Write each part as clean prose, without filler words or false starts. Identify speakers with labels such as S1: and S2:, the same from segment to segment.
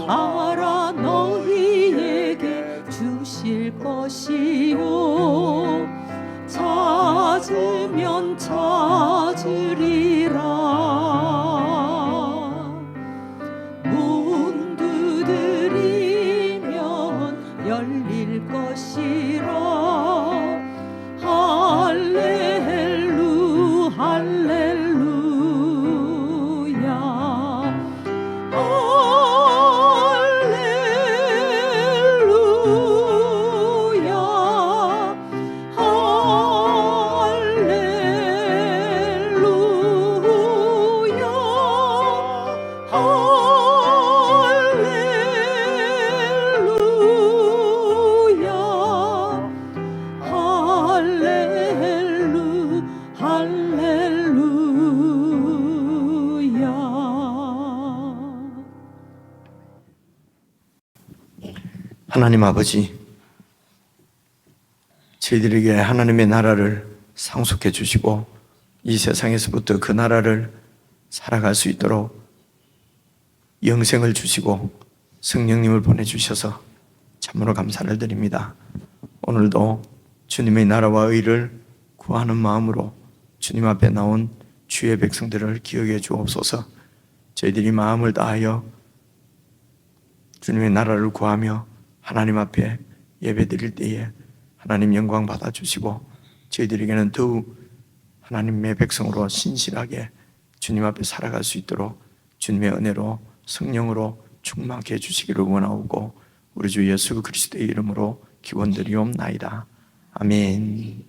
S1: 알아 너희에게 주실 것이요 찾으면 찾으리라 문 두드리면 열릴 것이라 할렐루 할렐루야
S2: 하나님 아버지, 저희들에게 하나님의 나라를 상속해 주시고 이 세상에서부터 그 나라를 살아갈 수 있도록 영생을 주시고 성령님을 보내주셔서 참으로 감사를 드립니다. 오늘도 주님의 나라와 의를 구하는 마음으로 주님 앞에 나온 주의 백성들을 기억해 주옵소서. 저희들이 마음을 다하여 주님의 나라를 구하며 하나님 앞에 예배 드릴 때에 하나님 영광 받아주시고 저희들에게는 더욱 하나님의 백성으로 신실하게 주님 앞에 살아갈 수 있도록 주님의 은혜로 성령으로 충만케 해주시기를 원하오고 우리 주 예수 그리스도의 이름으로 기원드리옵나이다. 아멘.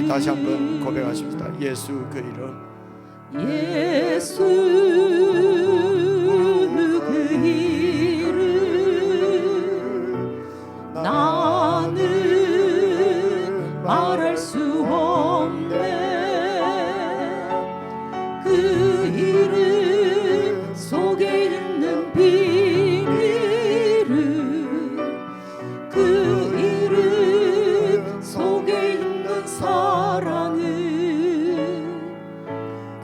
S2: 다시 한번 고백하십니다. 예수 그 이름,
S1: 예수 그 이름 나는 말할 수 없네. 그 이름 속에 있는 비밀을, 그 이름 속에 있는 사랑을,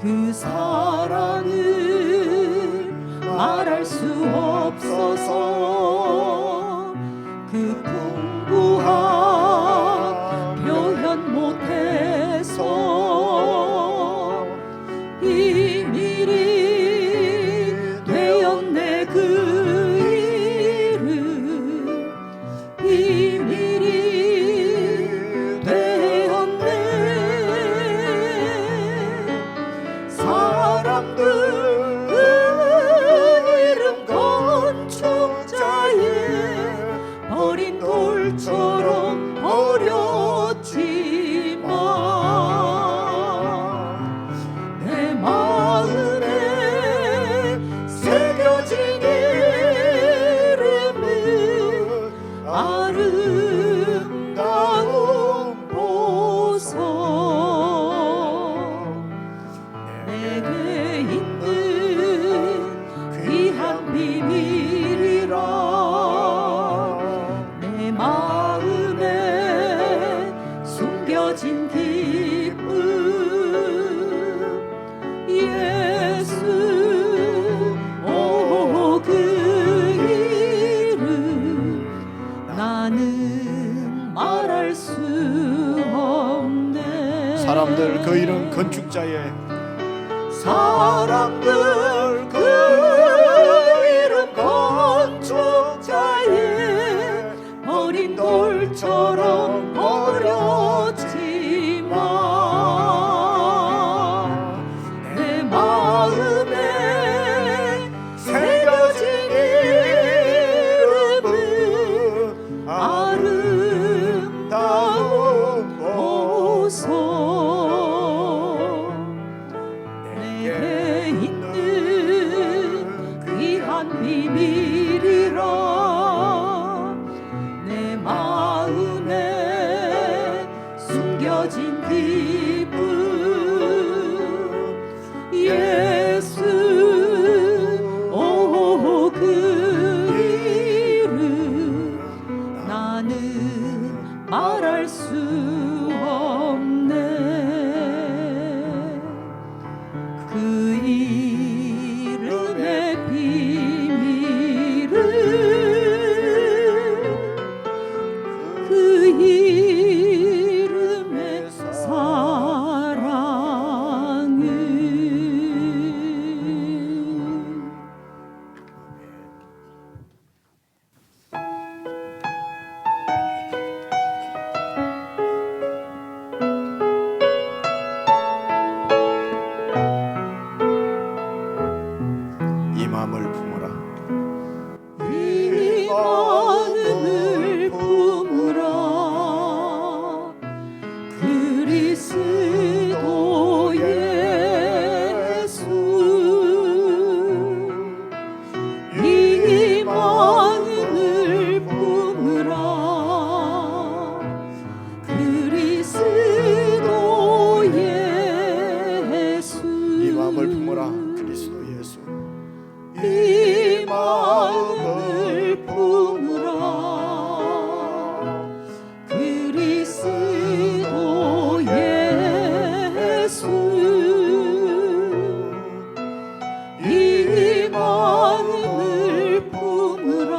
S1: 그 사랑을 아름다운 보석 내게 있는 귀한 비밀이라 내 마음에 숨겨진 기쁨 예수 오 그 이름 나는 말할 수 없네
S2: 사람들 그 이름 건축자의
S1: 사람들 그 이름 건축자의 어린 돌처럼 버렸지만 내 마음에 새겨진 이름은 아름다운 보석 내게 있는 귀한 비밀이라 내 마음에 숨겨진 기쁨 예수 오 그 이름 나는 말할 수 없네 그 이름의 비밀은 그 이름의 사랑은
S2: 이 마음을 품어라.
S1: 이 마음을 품으라 그리스도 예수 이 마음을 품으라 그리스도 예수
S2: 이 마음을 품어라. 그리스도 예수.
S1: 이 마음을 품으라 그리스도 예수 이 마음을 품으라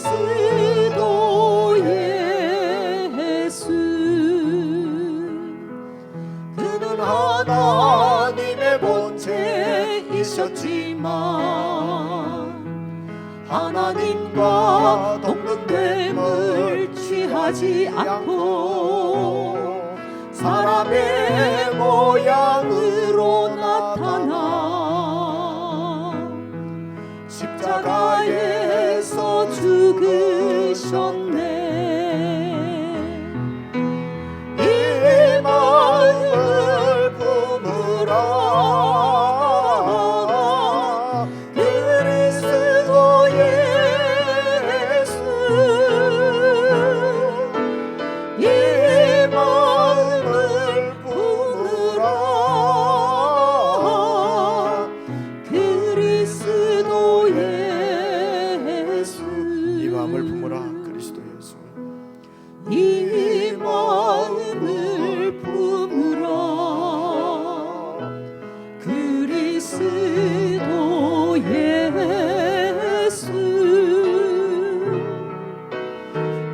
S1: 그리스도 예수 그는 하나님의 본체이셨지만 하나님과 동등됨을 취하지 않고 사람의 모양으로 나타나 십자가에서 죽으셨네 이 마음을 품으라 그리스도 예수 이 마음을 품으라 그리스도 예수
S2: 이 마음을 품어라. 그리스도 예수.
S1: 이 마음을 품으라 그리스도 예수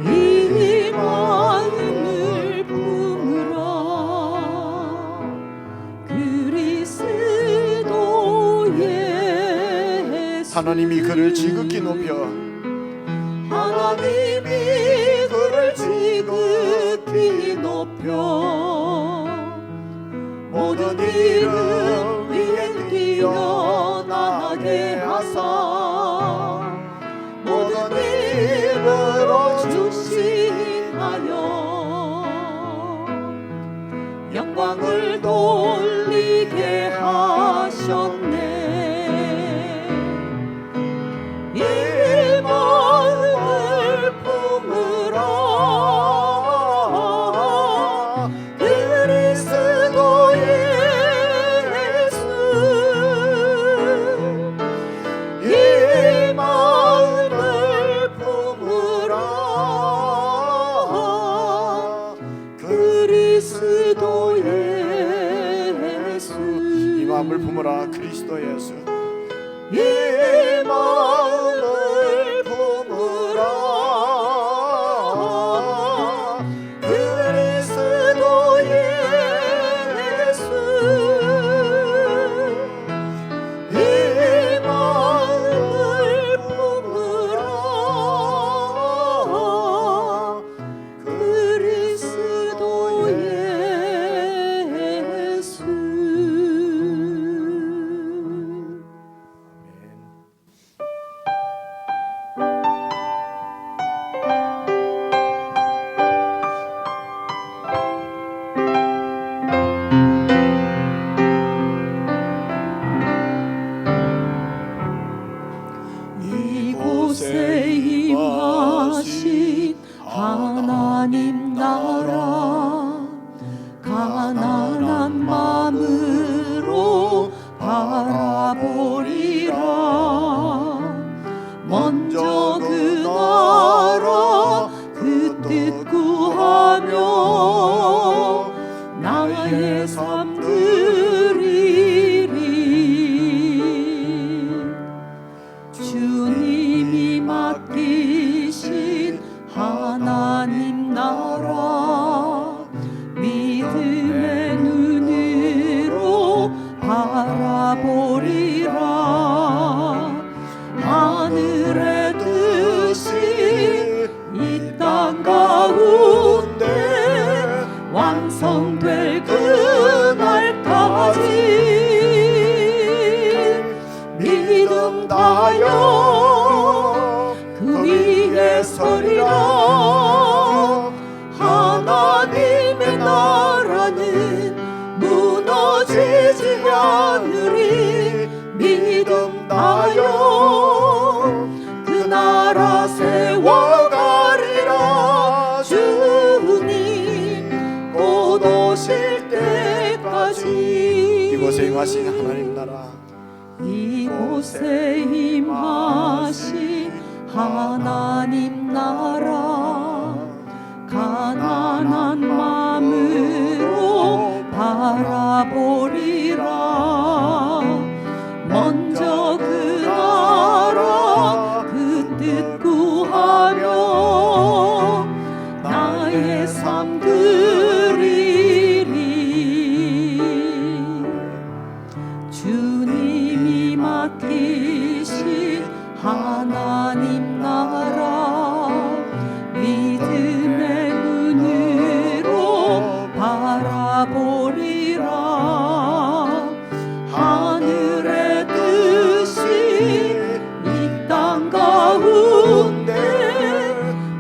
S1: 이 마음을 품으라 그리스도 예수
S2: 하나님이 그를 지극히 높여
S1: 하나님이 그를 지극히 높여 모든 이름 위에 뛰어나게 하사 모든 입으로 주시하여 영광을 돌리게 하셨네 이 이곳에 임하신 하나님 나라 가난한 마음으로 바라보리라. 먼저 그 나라 그 뜻 구하며 나의 삶 드리리. 주님이 맡기신 하나님 나라 믿음의 눈으로 바라보리라. 하늘의 뜻이 이 땅 가운데 완성될 그날까지 믿음 다여 그 위에 서리라. 하나님의 나라는 무너지지 않으리. 믿음 다여 그 나라 세워가리라. 주님 곧 오실 때까지.
S2: 이곳에 임하신 하나님 나라
S1: 이곳에 임하신 하나님 나라 가난한 마음으로 바라보리라. 먼저 그 나라 그 뜻 구하며 나의 삶 드리리. 주님이 맡기신 하나님 나라 믿음의 눈으로 바라보리라. 하늘의 뜻이 이 땅 가운데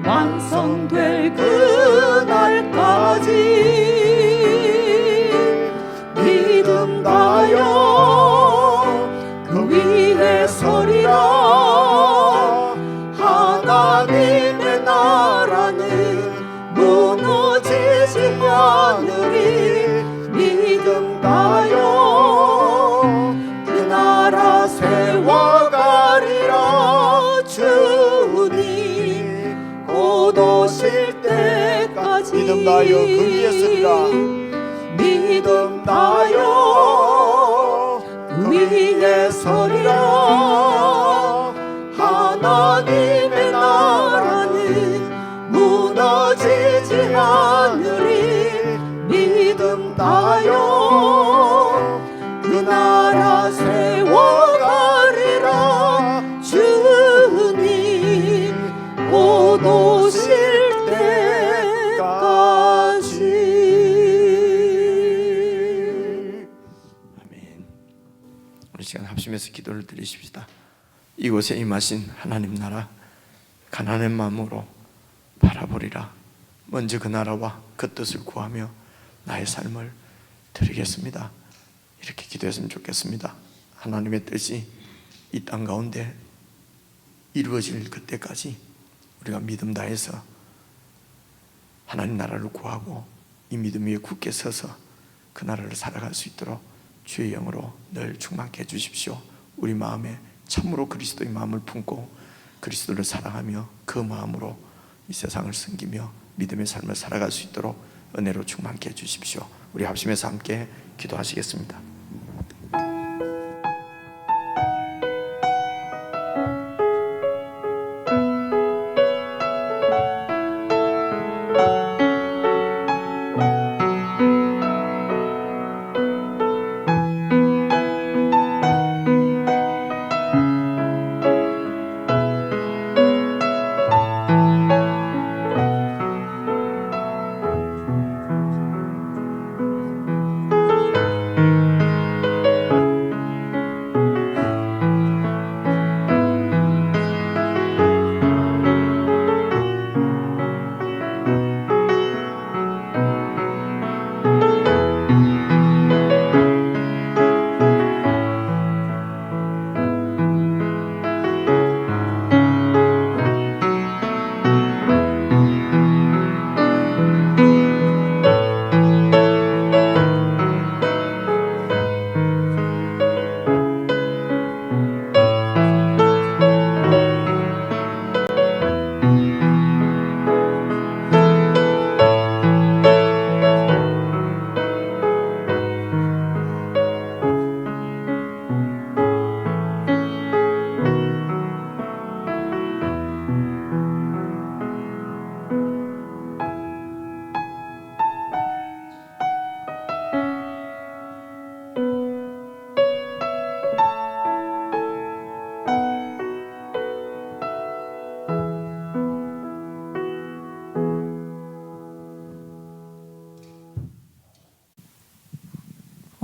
S1: 완성될 그날까지 믿음 다여 그 위에 서리라. 하나님의 나라는 무너지지 않으리. 믿음 다여 그 나라 세워가리라. 주님 곧 오실 때까지
S2: 믿음 다여 그 위에 서리라.
S1: 믿음 다여 그 위에 서리라. 하나님의 나라는 무너지지 않으리. 믿음 다여 그 나라 세워가리라. 주님 곧 오실 때까지.
S2: 아멘. 우리 시간 합심해서 기도를 드리십시다. 이곳에 임하신 하나님 나라 가난한 마음으로 바라보리라. 먼저 그 나라와 그 뜻을 구하며 나의 삶을 드리겠습니다. 이렇게 기도했으면 좋겠습니다. 하나님의 뜻이 이 땅 가운데 이루어질 그때까지 우리가 믿음 다해서 하나님 나라를 구하고 이 믿음 위에 굳게 서서 그 나라를 살아갈 수 있도록 주의 영으로 늘 충만케 해주십시오. 우리 마음에 참으로 그리스도의 마음을 품고 그리스도를 사랑하며 그 마음으로 이 세상을 섬기며 믿음의 삶을 살아갈 수 있도록 은혜로 충만케 해주십시오. 우리 합심해서 함께 기도하시겠습니다.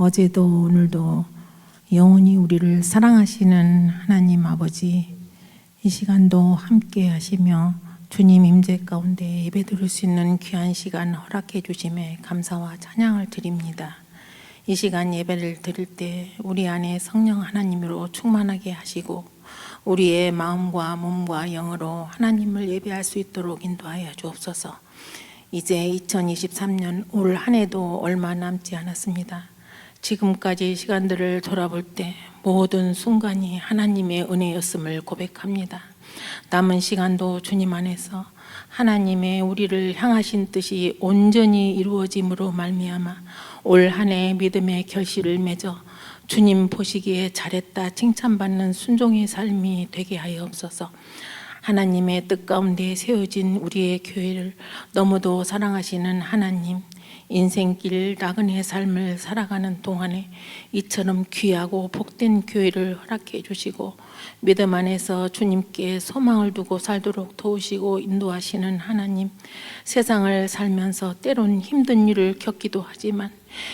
S3: 어제도 오늘도 영원히 우리를 사랑하시는 하나님 아버지, 이 시간도 함께 하시며 주님 임재 가운데 예배드릴 수 있는 귀한 시간 허락해 주심에 감사와 찬양을 드립니다. 이 시간 예배를 드릴 때 우리 안에 성령 하나님으로 충만하게 하시고 우리의 마음과 몸과 영으로 하나님을 예배할 수 있도록 인도하여 주옵소서. 이제 2023년 올 한 해도 얼마 남지 않았습니다. 지금까지 시간들을 돌아볼 때 모든 순간이 하나님의 은혜였음을 고백합니다. 남은 시간도 주님 안에서 하나님의 우리를 향하신 뜻이 온전히 이루어짐으로 말미암아 올 한 해 믿음의 결실을 맺어 주님 보시기에 잘했다 칭찬받는 순종의 삶이 되게 하여옵소서. 하나님의 뜻 가운데 세워진 우리의 교회를 너무도 사랑하시는 하나님, 인생길 나그네 삶을 살아가는 동안에 이처럼 귀하고 복된 교회를 허락해 주시고 믿음 안에서 주님께 소망을 두고 살도록 도우시고 인도하시는 하나님, 세상을 살면서 때론 힘든 일을 겪기도 하지만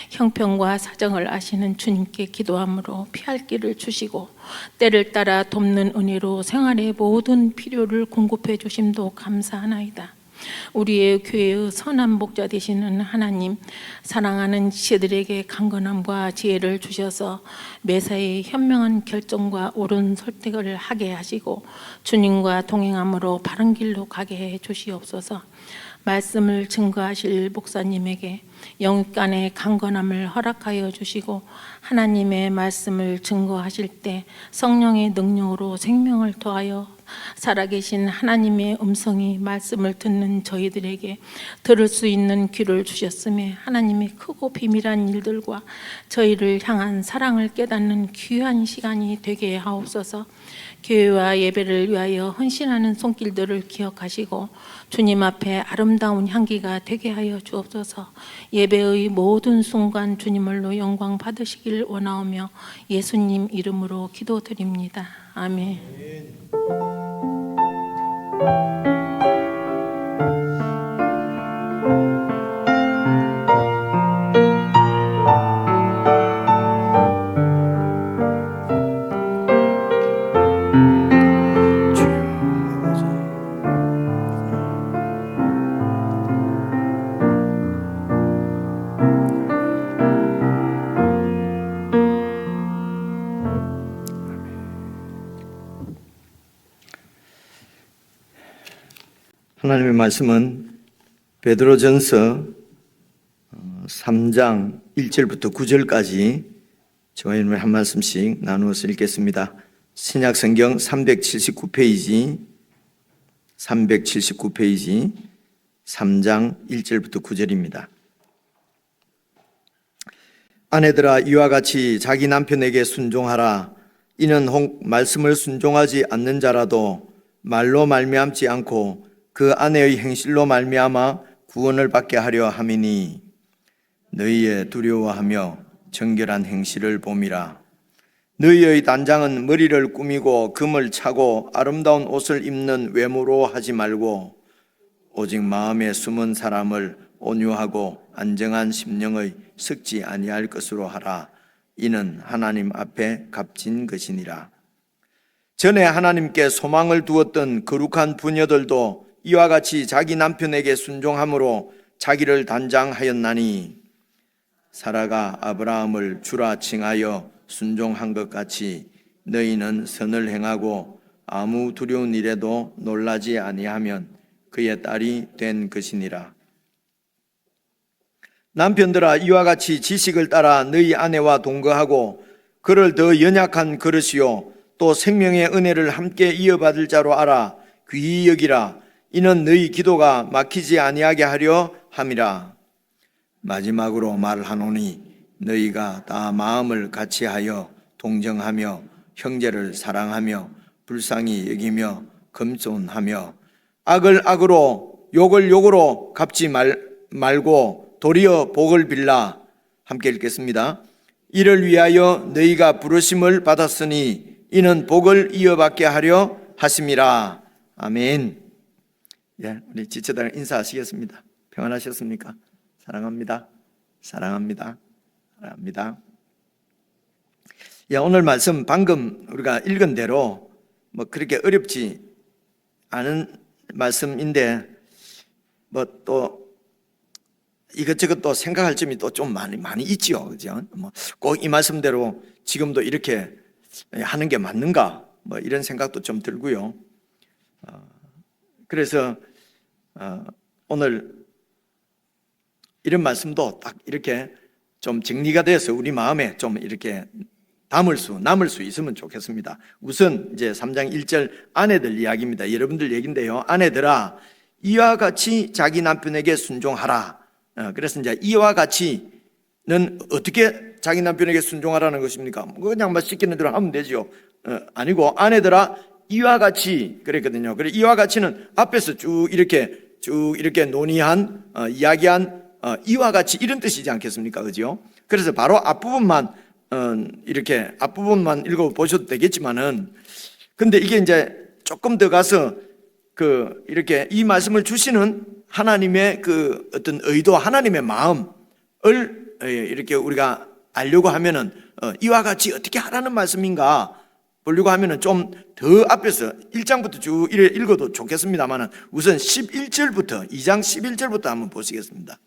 S3: 형편과 사정을 아시는 주님께 기도함으로 피할 길을 주시고 때를 따라 돕는 은혜로 생활의 모든 필요를 공급해 주심도 감사하나이다. 우리의 교회의 선한 목자 되시는 하나님, 사랑하는 지체들에게 강건함과 지혜를 주셔서 매사에 현명한 결정과 옳은 선택을 하게 하시고 주님과 동행함으로 바른 길로 가게 해 주시옵소서. 말씀을 증거하실 목사님에게 영육간의 강건함을 허락하여 주시고 하나님의 말씀을 증거하실 때 성령의 능력으로 생명을 더하여 살아계신 하나님의 음성이 말씀을 듣는 저희들에게 들을 수 있는 귀를 주셨음에 하나님의 크고 비밀한 일들과 저희를 향한 사랑을 깨닫는 귀한 시간이 되게 하옵소서. 교회와 예배를 위하여 헌신하는 손길들을 기억하시고 주님 앞에 아름다운 향기가 되게 하여 주옵소서. 예배의 모든 순간 주님을로 영광 받으시길 원하오며 예수님 이름으로 기도드립니다. 아멘.
S2: 하나님의 말씀은 베드로전서 3장 1절부터 9절까지 저와 여러분이 한 말씀씩 나누어서 읽겠습니다. 신약성경 379페이지 3장 1절부터 9절입니다. 아내들아, 이와 같이 자기 남편에게 순종하라. 이는 혹 말씀을 순종하지 않는 자라도 말로 말미암지 않고 그 아내의 행실로 말미암아 구원을 받게 하려 함이니 너희의 두려워하며 정결한 행실을 봄이라. 너희의 단장은 머리를 꾸미고 금을 차고 아름다운 옷을 입는 외모로 하지 말고 오직 마음에 숨은 사람을 온유하고 안정한 심령의 섞지 아니할 것으로 하라. 이는 하나님 앞에 값진 것이니라. 전에 하나님께 소망을 두었던 거룩한 부녀들도 이와 같이 자기 남편에게 순종함으로 자기를 단장하였나니 사라가 아브라함을 주라 칭하여 순종한 것 같이 너희는 선을 행하고 아무 두려운 일에도 놀라지 아니하면 그의 딸이 된 것이니라. 남편들아, 이와 같이 지식을 따라 너희 아내와 동거하고 그를 더 연약한 그릇이요 또 생명의 은혜를 함께 이어받을 자로 알아 귀히 여기라. 이는 너희 기도가 막히지 아니하게 하려 함이라. 마지막으로 말하노니 너희가 다 마음을 같이하여 동정하며 형제를 사랑하며 불쌍히 여기며 겸손하며 악을 악으로 욕을 욕으로 갚지 말고 도리어 복을 빌라. 함께 읽겠습니다. 이를 위하여 너희가 부르심을 받았으니 이는 복을 이어받게 하려 하심이라. 아멘. 예, 우리 지체들 인사하시겠습니다. 평안하셨습니까? 사랑합니다. 사랑합니다. 사랑합니다. 오늘 말씀 방금 우리가 읽은 대로 뭐 그렇게 어렵지 않은 말씀인데 뭐 또 이것저것 또 생각할 점이 또 좀 많이 있지요, 그죠? 뭐 꼭 이 말씀대로 지금도 이렇게 하는 게 맞는가? 뭐 이런 생각도 좀 들고요. 그래서 오늘 이런 말씀도 딱 이렇게 좀 정리가 돼서 우리 마음에 좀 이렇게 남을 수 있으면 좋겠습니다. 우선 이제 3장 1절 아내들 이야기입니다. 여러분들 얘기인데요. 아내들아, 이와 같이 자기 남편에게 순종하라. 그래서 이제 이와 같이는 어떻게 자기 남편에게 순종하라는 것입니까? 그냥 막 시키는 대로 하면 되죠. 아니고 아내들아, 이와 같이 그랬거든요. 그래 이와 같이는 앞에서 쭉 이렇게 논의한 이야기한 이와 같이 이런 뜻이지 않겠습니까? 그죠? 그래서 바로 앞부분만 이렇게 앞부분만 읽어보셔도 되겠지만은, 근데 이게 이제 조금 더 가서 이렇게 이 말씀을 주시는 하나님의 그 어떤 의도, 하나님의 마음을 이렇게 우리가 알려고 하면은 이와 같이 어떻게 하라는 말씀인가 보려고 하면은 좀 더 앞에서 1장부터 쭉 읽어도 좋겠습니다만은 우선 11절부터 2장 11절부터 한번 보시겠습니다.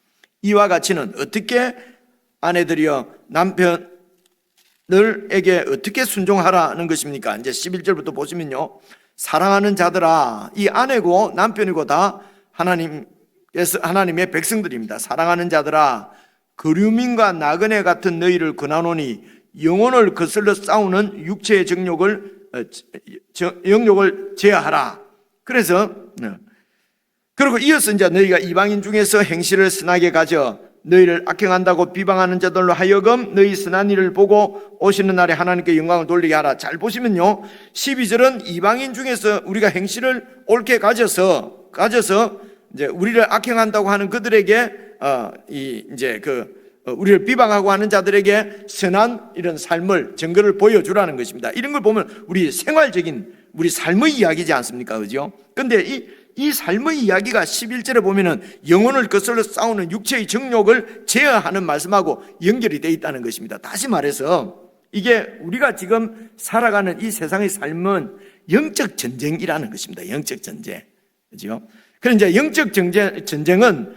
S2: 이와 같이는 어떻게 아내들이여 남편들에게 어떻게 순종하라는 것입니까? 이제 11절부터 보시면요, 사랑하는 자들아, 이 아내고 남편이고 다 하나님의 백성들입니다. 사랑하는 자들아, 그류민과 나그네 같은 너희를 권하노니 영혼을 거슬러 싸우는 육체의 영욕을 제하라. 그래서 그리고 이어서 이제 너희가 이방인 중에서 행실을 선하게 가져 너희를 악행한다고 비방하는 자들로 하여금 너희 선한 일을 보고 오시는 날에 하나님께 영광을 돌리게 하라. 잘 보시면요, 12절은 이방인 중에서 우리가 행실을 옳게 가져서 이제 우리를 악행한다고 하는 그들에게 우리를 비방하고 하는 자들에게 선한 이런 삶을 증거를 보여주라는 것입니다. 이런 걸 보면 우리 생활적인 우리 삶의 이야기지 않습니까? 그죠? 근데 이 삶의 이야기가 11절에 보면은 영혼을 거슬러 싸우는 육체의 정욕을 제어하는 말씀하고 연결이 되어 있다는 것입니다. 다시 말해서 이게 우리가 지금 살아가는 이 세상의 삶은 영적 전쟁이라는 것입니다. 영적 전쟁. 그죠? 그런데 이제 영적 전쟁은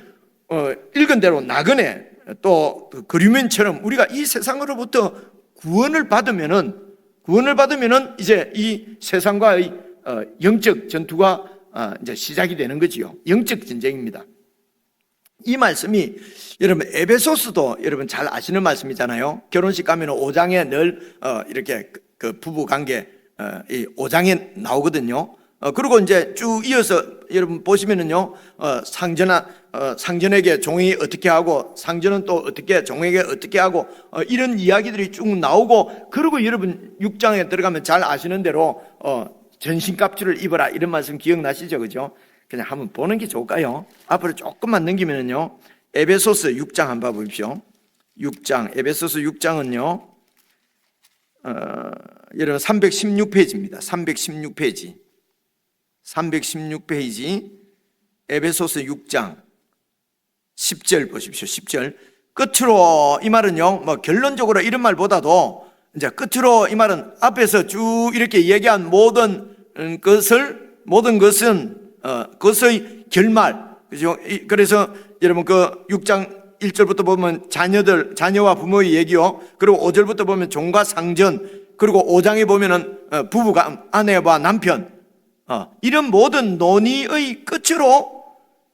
S2: 읽은 대로 나그네 또 그류민처럼 우리가 이 세상으로부터 구원을 받으면은 이제 이 세상과의 영적 전투가 이제 시작이 되는 거지요. 영적 전쟁입니다. 이 말씀이 여러분 에베소서도 여러분 잘 아시는 말씀이잖아요. 결혼식 가면 5장에 늘 이렇게 그 부부 관계 이 5장에 나오거든요. 그리고 이제 쭉 이어서 여러분 보시면은요, 상전에게 종이 어떻게 하고 상전은 또 어떻게 종에게 어떻게 하고 이런 이야기들이 쭉 나오고, 그리고 여러분 6장에 들어가면 잘 아시는 대로 전신갑주를 입어라 이런 말씀 기억나시죠? 그죠? 그냥 한번 보는 게 좋을까요? 앞으로 조금만 넘기면은요, 에베소서 6장 한번 봐보십시오. 6장, 에베소서 6장은요, 여러분 316페이지입니다. 316페이지 에베소서 6장 10절 보십시오. 10절 끝으로 이 말은요, 뭐 결론적으로 이런 말보다도 이제 끝으로 이 말은 앞에서 쭉 이렇게 얘기한 모든 것은 그것의 결말, 그죠? 그래서 여러분 그 6장 1절부터 보면 자녀와 부모의 얘기요. 그리고 5절부터 보면 종과 상전, 그리고 5장에 보면은 부부가 아내와 남편, 이런 모든 논의의 끝으로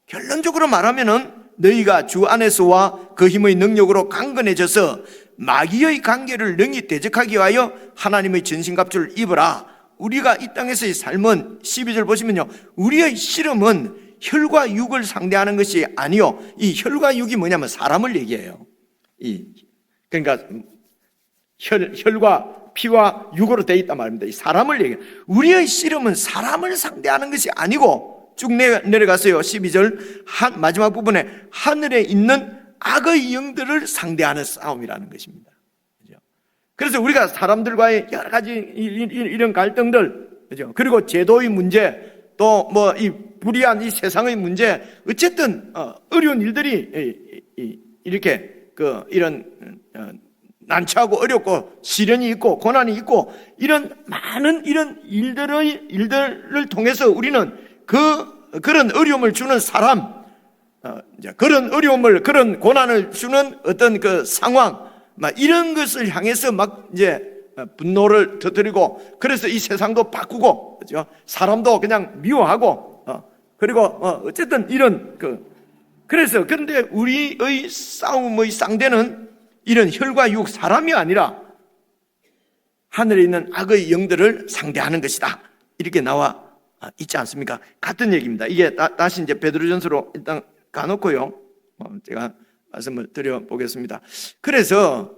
S2: 결론적으로 말하면은 너희가 주 안에서와 그 힘의 능력으로 강건해져서 마귀의 관계를 능히 대적하기 위하여 하나님의 전신갑주를 입어라. 우리가 이 땅에서의 삶은 12절 보시면요, 우리의 씨름은 혈과 육을 상대하는 것이 아니요, 이 혈과 육이 뭐냐면 사람을 얘기해요. 그러니까 혈과 피와 육으로 되어 있단 말입니다. 이 사람을 얘기해요. 우리의 씨름은 사람을 상대하는 것이 아니고, 쭉 내려가세요. 12절 마지막 부분에 하늘에 있는 악의 영들을 상대하는 싸움이라는 것입니다. 그죠? 그래서 우리가 사람들과의 여러 가지 이런 갈등들, 그죠? 그리고 제도의 문제, 또 뭐 이 불의한 이 세상의 문제, 어쨌든 어려운 일들이 이렇게 이런 난처하고 어렵고 시련이 있고 고난이 있고 이런 많은 이런 일들을 통해서 우리는 그런 어려움을 주는 사람, 그런 어려움을, 그런 고난을 주는 어떤 그 상황, 막 이런 것을 향해서 막 이제 분노를 터뜨리고, 그래서 이 세상도 바꾸고, 그죠? 사람도 그냥 미워하고, 그리고 어쨌든 이런 그래서 근데 우리의 싸움의 상대는 이런 혈과 육, 사람이 아니라 하늘에 있는 악의 영들을 상대하는 것이다. 이렇게 나와 있지 않습니까? 같은 얘기입니다. 이게 다시 이제 베드로전서로 일단 가놓고요. 제가 말씀을 드려보겠습니다. 그래서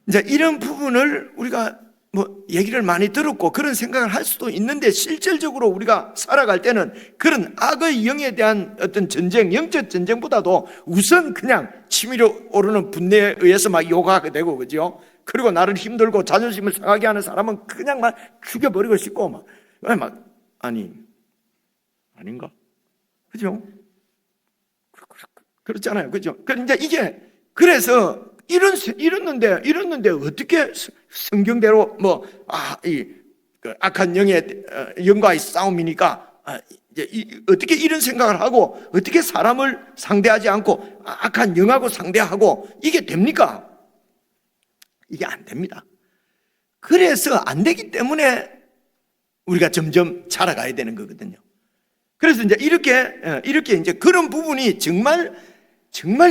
S2: 이제 이런 부분을 우리가 얘기를 많이 들었고 그런 생각을 할 수도 있는데, 실질적으로 우리가 살아갈 때는 그런 악의 영에 대한 어떤 전쟁, 영적 전쟁보다도 우선 그냥 치밀어 오르는 분내에 의해서 막 요구하게 되고, 그죠? 그리고 나를 힘들고 자존심을 상하게 하는 사람은 그냥 막 죽여버리고 싶고 아닌가? 그죠? 그렇잖아요. 그죠? 이제 이게, 그래서 이랬는데 어떻게 성경대로 악한 영과의 싸움이니까 어떻게 이런 생각을 하고 어떻게 사람을 상대하지 않고 악한 영하고 상대하고 이게 됩니까? 이게 안 됩니다. 그래서 안 되기 때문에 우리가 점점 자라가야 되는 거거든요. 그래서 이제 이렇게 이제 그런 부분이 정말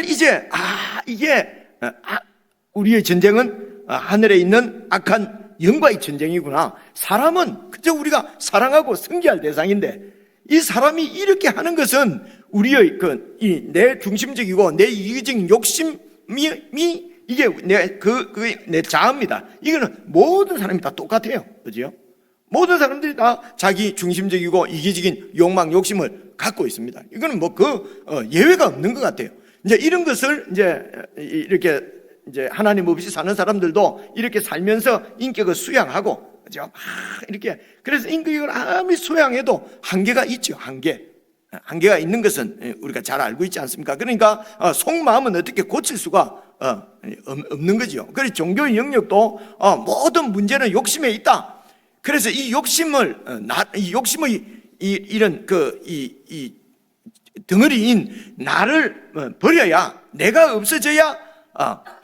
S2: 이제 이게 우리의 전쟁은 하늘에 있는 악한 영과의 전쟁이구나. 사람은 그저 우리가 사랑하고 섬겨야 할 대상인데, 이 사람이 이렇게 하는 것은 우리의 내 중심적이고 내 이기적인 욕심이 이게 내 자아입니다. 이거는 모든 사람이 다 똑같아요. 그죠? 모든 사람들이 다 자기 중심적이고 이기적인 욕망, 욕심을 갖고 있습니다. 이거는 예외가 없는 것 같아요. 이제 이런 것을 이렇게 하나님 없이 사는 사람들도 이렇게 살면서 인격을 수양하고, 그죠? 이렇게, 그래서 인격을 아무리 수양해도 한계가 있죠. 한계가 있는 것은 우리가 잘 알고 있지 않습니까? 그러니까 속마음은 어떻게 고칠 수가 없는 거죠. 그래서 종교의 영역도 모든 문제는 욕심에 있다. 그래서 이 욕심의 이런 이 덩어리인 나를 버려야, 내가 없어져야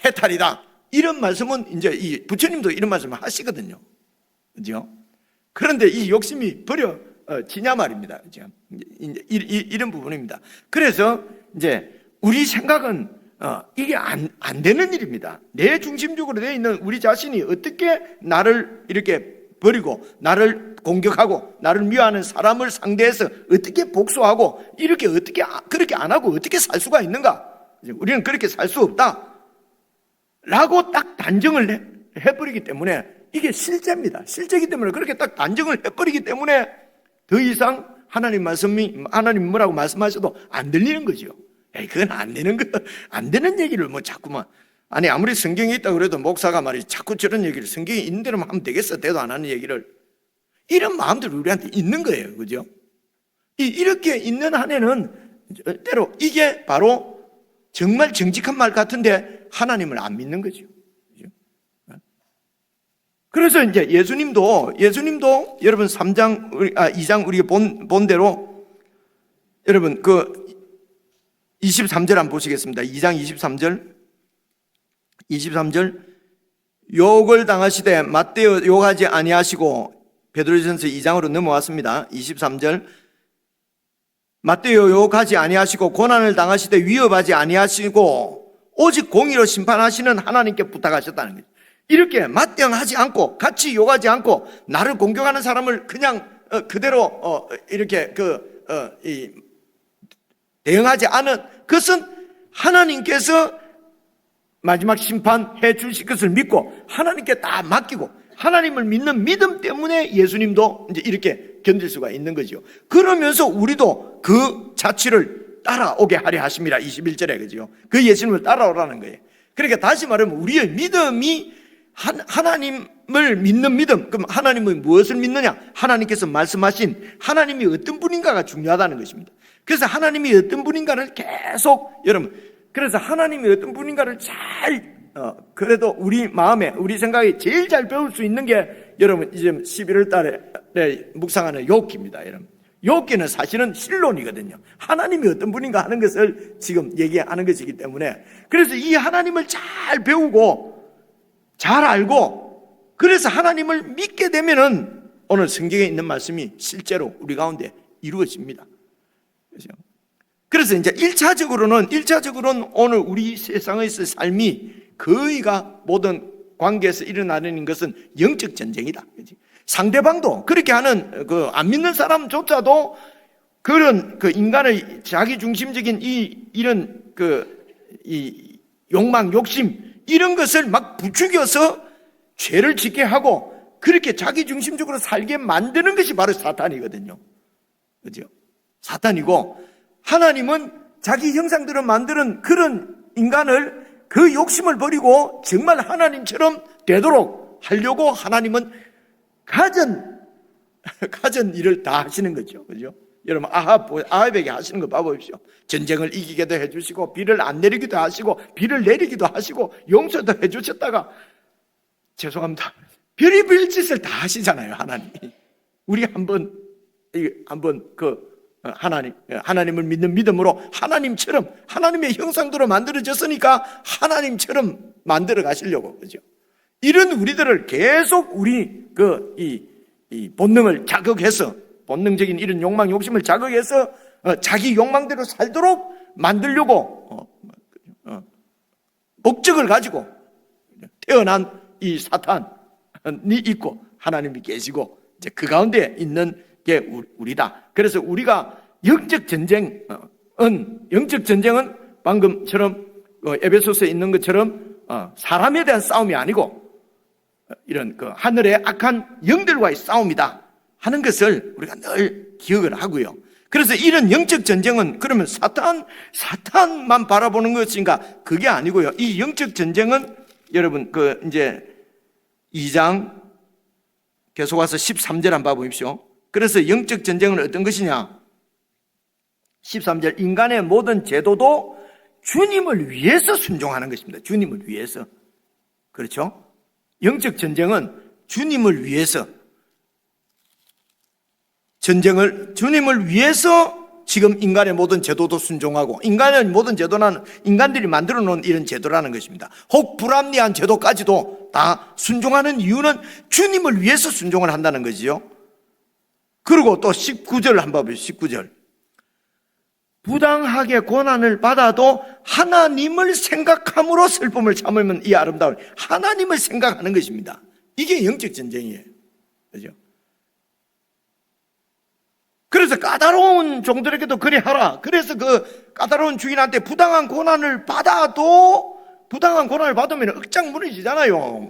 S2: 해탈이다. 이런 말씀은 이제 이 부처님도 이런 말씀을 하시거든요. 그죠? 그런데 이 욕심이 버려지냐 말입니다. 그죠? 이런 부분입니다. 그래서 이제 우리 생각은 이게 안 되는 일입니다. 내 중심적으로 되어 있는 우리 자신이 어떻게 나를 이렇게 버리고 나를 공격하고 나를 미워하는 사람을 상대해서 어떻게 복수하고 이렇게 어떻게 그렇게 안 하고 어떻게 살 수가 있는가? 우리는 그렇게 살 수 없다 라고 딱 단정을 해버리기 때문에, 이게 실제입니다. 실제이기 때문에 그렇게 딱 단정을 해버리기 때문에 더 이상 하나님 뭐라고 말씀하셔도 안 들리는 거죠. 그건 안 되는 얘기를 자꾸만, 아무리 성경에 있다 그래도 목사가 자꾸 저런 얘기를 성경에 있는 대로 하면 되겠어, 대도 안 하는 얘기를, 이런 마음들이 우리한테 있는 거예요. 그죠? 이렇게 있는 한에는 때로 이게 바로 정말 정직한 말 같은데 하나님을 안 믿는 거죠. 그죠? 그래서 이제 예수님도 여러분 2장 우리가 본 대로, 여러분 23절 한번 보시겠습니다. 2장 23절 욕을 당하시되 맞대어 욕하지 아니하시고, 베드로전서 2장으로 넘어왔습니다. 23절 맞대어 욕하지 아니하시고 고난을 당하시되 위협하지 아니하시고 오직 공의로 심판하시는 하나님께 부탁하셨다는 거죠. 이렇게 맞대응하지 않고 같이 욕하지 않고 나를 공격하는 사람을 그냥 그대로 이렇게 대응하지 않은 것은 하나님께서 마지막 심판해 주실 것을 믿고 하나님께 다 맡기고 하나님을 믿는 믿음 때문에 예수님도 이제 이렇게 견딜 수가 있는 거죠. 그러면서 우리도 그 자취를 따라오게 하려 하십니다. 21절에, 그죠? 그 예수님을 따라오라는 거예요. 그러니까 다시 말하면 우리의 믿음이 하나님을 믿는 믿음, 그럼 하나님은 무엇을 믿느냐? 하나님께서 말씀하신 하나님이 어떤 분인가가 중요하다는 것입니다. 그래서 하나님이 어떤 분인가를 계속, 여러분, 그래서 하나님이 어떤 분인가를 잘 그래도 우리 마음에, 우리 생각에 제일 잘 배울 수 있는 게 여러분 이제 11월 달에 묵상하는 욥기입니다. 여러분, 욥기는 사실은 신론이거든요. 하나님이 어떤 분인가 하는 것을 지금 얘기하는 것이기 때문에, 그래서 이 하나님을 잘 배우고 잘 알고, 그래서 하나님을 믿게 되면은 오늘 성경에 있는 말씀이 실제로 우리 가운데 이루어집니다. 그래서 이제 1차적으로는 오늘 우리 세상에서 삶이 거의가 모든 관계에서 일어나는 것은 영적 전쟁이다. 상대방도 그렇게 하는 안 믿는 사람조차도 그런 인간의 자기 중심적인 이런 이 욕망, 욕심 이런 것을 막 부추겨서 죄를 짓게 하고 그렇게 자기 중심적으로 살게 만드는 것이 바로 사탄이거든요. 그죠? 사탄이고, 하나님은 자기 형상대로 만드는 그런 인간을 그 욕심을 버리고 정말 하나님처럼 되도록 하려고 하나님은 가전 일을 다 하시는 거죠. 그죠? 여러분, 아합에게 하시는 거 봐보십시오. 전쟁을 이기게도 해주시고, 비를 안 내리기도 하시고, 비를 내리기도 하시고, 용서도 해주셨다가, 죄송합니다, 별의별 짓을 다 하시잖아요, 하나님이. 우리 한번 하나님을 믿는 믿음으로 하나님처럼, 하나님의 형상대로 만들어졌으니까 하나님처럼 만들어 가시려고, 그죠? 이런 우리들을 계속 우리 이 본능을 자극해서, 본능적인 이런 욕망, 욕심을 자극해서 자기 욕망대로 살도록 만들려고 목적을 가지고 태어난 이 사탄이 있고 하나님이 계시고, 이제 그 가운데 있는 게 우리다. 그래서 우리가 영적 전쟁은 방금처럼 에베소서에 있는 것처럼 사람에 대한 싸움이 아니고 이런 하늘의 악한 영들과의 싸움이다 하는 것을 우리가 늘 기억을 하고요. 그래서 이런 영적 전쟁은 그러면 사탄만 바라보는 것인가? 그게 아니고요. 이 영적 전쟁은 여러분 이제 2장 계속 와서 13절 한번 봐보십시오. 그래서 영적 전쟁은 어떤 것이냐? 13절, 인간의 모든 제도도 주님을 위해서 순종하는 것입니다. 주님을 위해서. 그렇죠? 영적 전쟁은 주님을 위해서, 주님을 위해서 지금 인간의 모든 제도도 순종하고, 인간의 모든 제도는 인간들이 만들어 놓은 이런 제도라는 것입니다. 혹 불합리한 제도까지도 다 순종하는 이유는 주님을 위해서 순종을 한다는 거지요. 그리고 또 19절 한번 봐보세요. 19절. 부당하게 고난을 받아도 하나님을 생각함으로 슬픔을 참으면 이 아름다운 하나님을 생각하는 것입니다. 이게 영적 전쟁이에요. 그죠? 그래서 까다로운 종들에게도 그래 하라. 그래서 그 까다로운 주인한테 부당한 고난을 받으면 억장 무너지잖아요.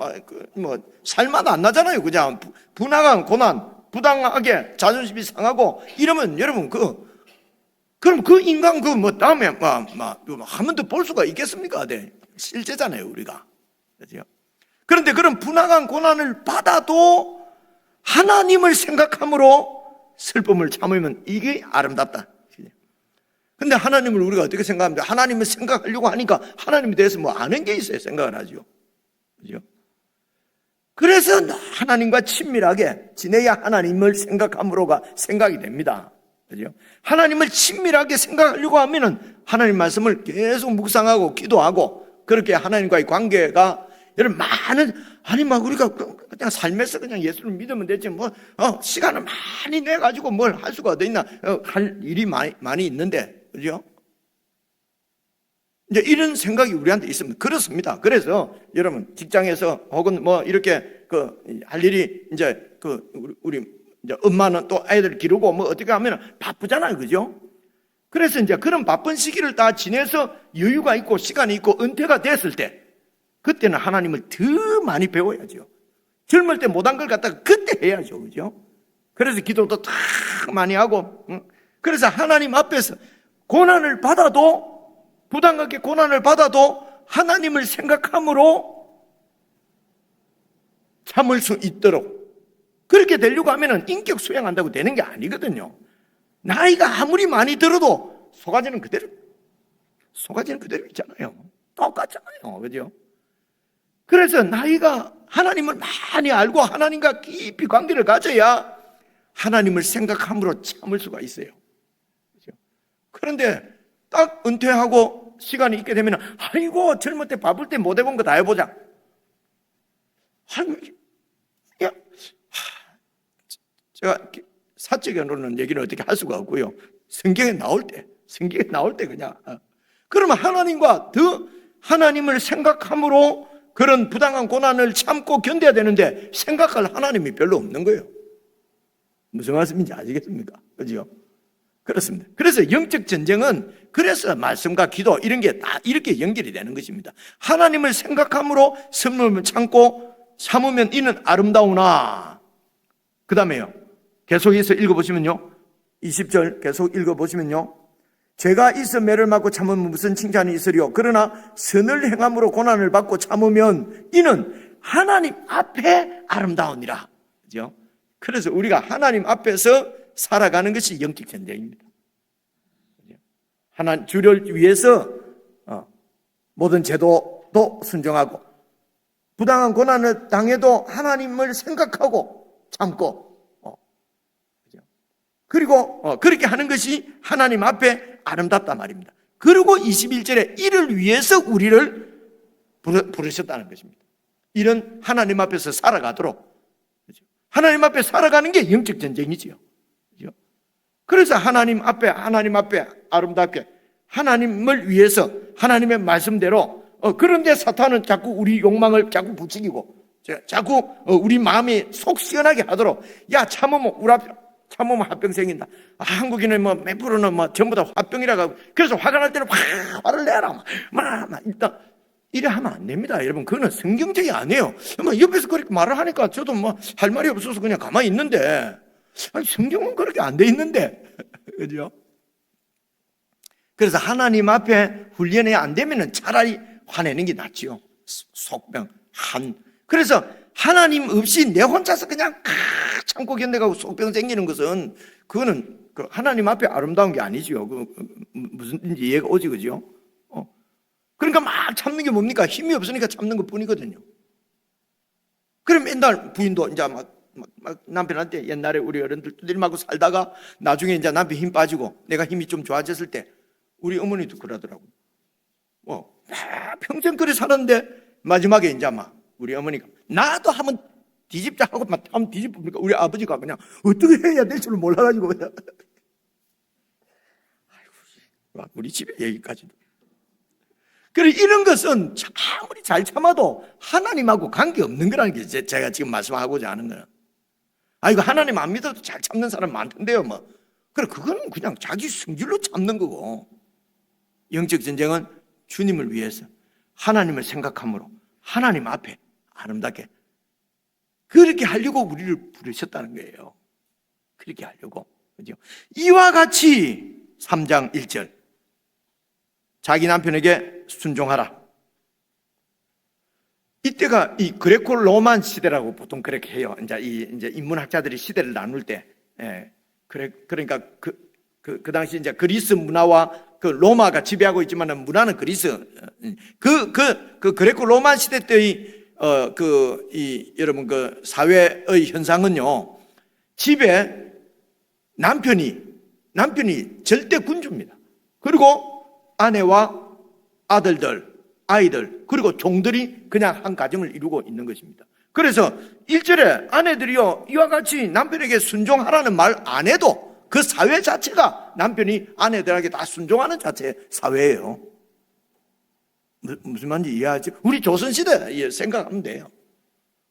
S2: 살맛 안 나잖아요. 그냥 분당한 고난, 부당하게 자존심이 상하고 이러면 여러분 그럼 그 인간 다음에 한 번 더 볼 수가 있겠습니까? 네. 실제잖아요, 우리가. 그죠? 그런데 그런 분당한 고난을 받아도 하나님을 생각함으로 슬픔을 참으면 이게 아름답다. 근데 하나님을 우리가 어떻게 생각합니까? 하나님을 생각하려고 하니까 하나님에 대해서 아는 게 있어야 생각을 하죠. 그죠? 그래서 하나님과 친밀하게 지내야 하나님을 생각함으로가 생각이 됩니다. 그죠? 하나님을 친밀하게 생각하려고 하면은 하나님 말씀을 계속 묵상하고 기도하고 그렇게 하나님과의 관계가 여러분 우리가 그냥 삶에서 그냥 예수를 믿으면 되지 시간을 많이 내 가지고 뭘 할 수가 어디 있나? 할 일이 많이 있는데, 그죠? 이제 이런 생각이 우리한테 있습니다. 그렇습니다. 그래서 여러분 직장에서 혹은 이렇게 할 일이 이제 우리 이제 엄마는 또 아이들 기르고 어떻게 하면 바쁘잖아요, 그죠? 그래서 이제 그런 바쁜 시기를 다 지내서 여유가 있고 시간이 있고 은퇴가 됐을 때, 그때는 하나님을 더 많이 배워야죠. 젊을 때 못한 걸 갖다가 그때 해야죠, 그죠? 그래서 기도도 더 많이 하고, 그래서 하나님 앞에서 고난을 받아도, 부당하게 고난을 받아도 하나님을 생각함으로 참을 수 있도록, 그렇게 되려고 하면은 인격 수양한다고 되는 게 아니거든요. 나이가 아무리 많이 들어도 속아지는 그대로 있잖아요. 똑같잖아요. 그죠? 그래서 나이가 하나님을 많이 알고 하나님과 깊이 관계를 가져야 하나님을 생각함으로 참을 수가 있어요. 그렇죠? 그런데 딱 은퇴하고 시간이 있게 되면 아이고 젊을 때 바쁠 때 못 해본 거 다 해보자. 제가 사적으로는 얘기를 어떻게 할 수가 없고요. 성경에 나올 때 그냥 그러면 하나님과 더 하나님을 생각함으로 그런 부당한 고난을 참고 견뎌야 되는데 생각할 하나님이 별로 없는 거예요. 무슨 말씀인지 아시겠습니까? 그죠? 그렇습니다. 그래서 영적 전쟁은 그래서 말씀과 기도 이런 게 다 이렇게 연결이 되는 것입니다. 하나님을 생각함으로 성품을 참으면 이는 아름다우나. 그 다음에요. 계속해서 읽어보시면요. 20절 계속 읽어보시면요. 죄가 있어 매를 맞고 참으면 무슨 칭찬이 있으리요. 그러나 선을 행함으로 고난을 받고 참으면 이는 하나님 앞에 아름다우니라. 그죠? 그래서 우리가 하나님 앞에서 살아가는 것이 영적 전쟁입니다. 하나님 주를 위해서 모든 제도도 순종하고 부당한 고난을 당해도 하나님을 생각하고 참고 그리고 그렇게 하는 것이 하나님 앞에 아름답단 말입니다. 그리고 21절에 이를 위해서 우리를 부르셨다는 것입니다. 이런 하나님 앞에서 살아가도록 하나님 앞에 살아가는 게 영적 전쟁이지요. 그래서 하나님 앞에 아름답게 하나님을 위해서 하나님의 말씀대로 그런데 사탄은 자꾸 우리 욕망을 자꾸 부추기고 자꾸 우리 마음이 속 시원하게 하도록 야 참으면 참으면 화병 생긴다. 한국인은 몇 프로는 전부 다 화병이라고 하고 그래서 화가 날 때는 화를 내라. 일단 이래 하면 안 됩니다. 여러분 그거는 성경적이 아니에요. 옆에서 그렇게 말을 하니까 저도 할 말이 없어서 그냥 가만히 있는데 아니, 성경은 그렇게 안 돼 있는데 그죠? 그래서 하나님 앞에 훈련이 안 되면 차라리 화내는 게 낫지요. 속병 그래서 하나님 없이 내 혼자서 그냥 참고 견뎌가고 속병 생기는 것은 그거는 하나님 앞에 아름다운 게 아니지요. 무슨 이해가 오지 그죠? 그러니까 막 참는 게 뭡니까? 힘이 없으니까 참는 것 뿐이거든요. 그럼 맨날 부인도 이제 막 남편한테 옛날에 우리 어른들 두들맞고 살다가 나중에 이제 남편 힘 빠지고 내가 힘이 좀 좋아졌을 때 우리 어머니도 그러더라고요. 평생 그래 살았는데 마지막에 이제 우리 어머니가 나도 한번 뒤집자 하고 한번 뒤집으니까 우리 아버지가 그냥 어떻게 해야 될 줄 몰라가지고 그냥 아이고, 우리 집에 얘기까지도. 그래 이런 것은 아무리 잘 참아도 하나님하고 관계없는 거라는 게 제가 지금 말씀하고자 하는 거예요. 이거 하나님 안 믿어도 잘 참는 사람 많던데요 그래 그거는 그냥 자기 성질로 참는 거고 영적 전쟁은 주님을 위해서 하나님을 생각함으로 하나님 앞에 아름답게 그렇게 하려고 우리를 부르셨다는 거예요. 그렇게 하려고. 그죠? 이와 같이 3장 1절 자기 남편에게 순종하라. 이때가 이 그레코 로만 시대라고 보통 그렇게 해요. 이제 인문학자들이 시대를 나눌 때, 그러니까 그 당시 이제 그리스 문화와 그 로마가 지배하고 있지만은 문화는 그리스. 그 그레코 로만 시대 때의 여러분 그 사회의 현상은요. 집에 남편이 절대 군주입니다. 그리고 아내와 아이들 그리고 종들이 그냥 한 가정을 이루고 있는 것입니다. 그래서 1절에 아내들이요 이와 같이 남편에게 순종하라는 말 안 해도 그 사회 자체가 남편이 아내들에게 다 순종하는 자체의 사회예요. 무슨 말인지 이해하지? 우리 조선시대 생각하면 돼요.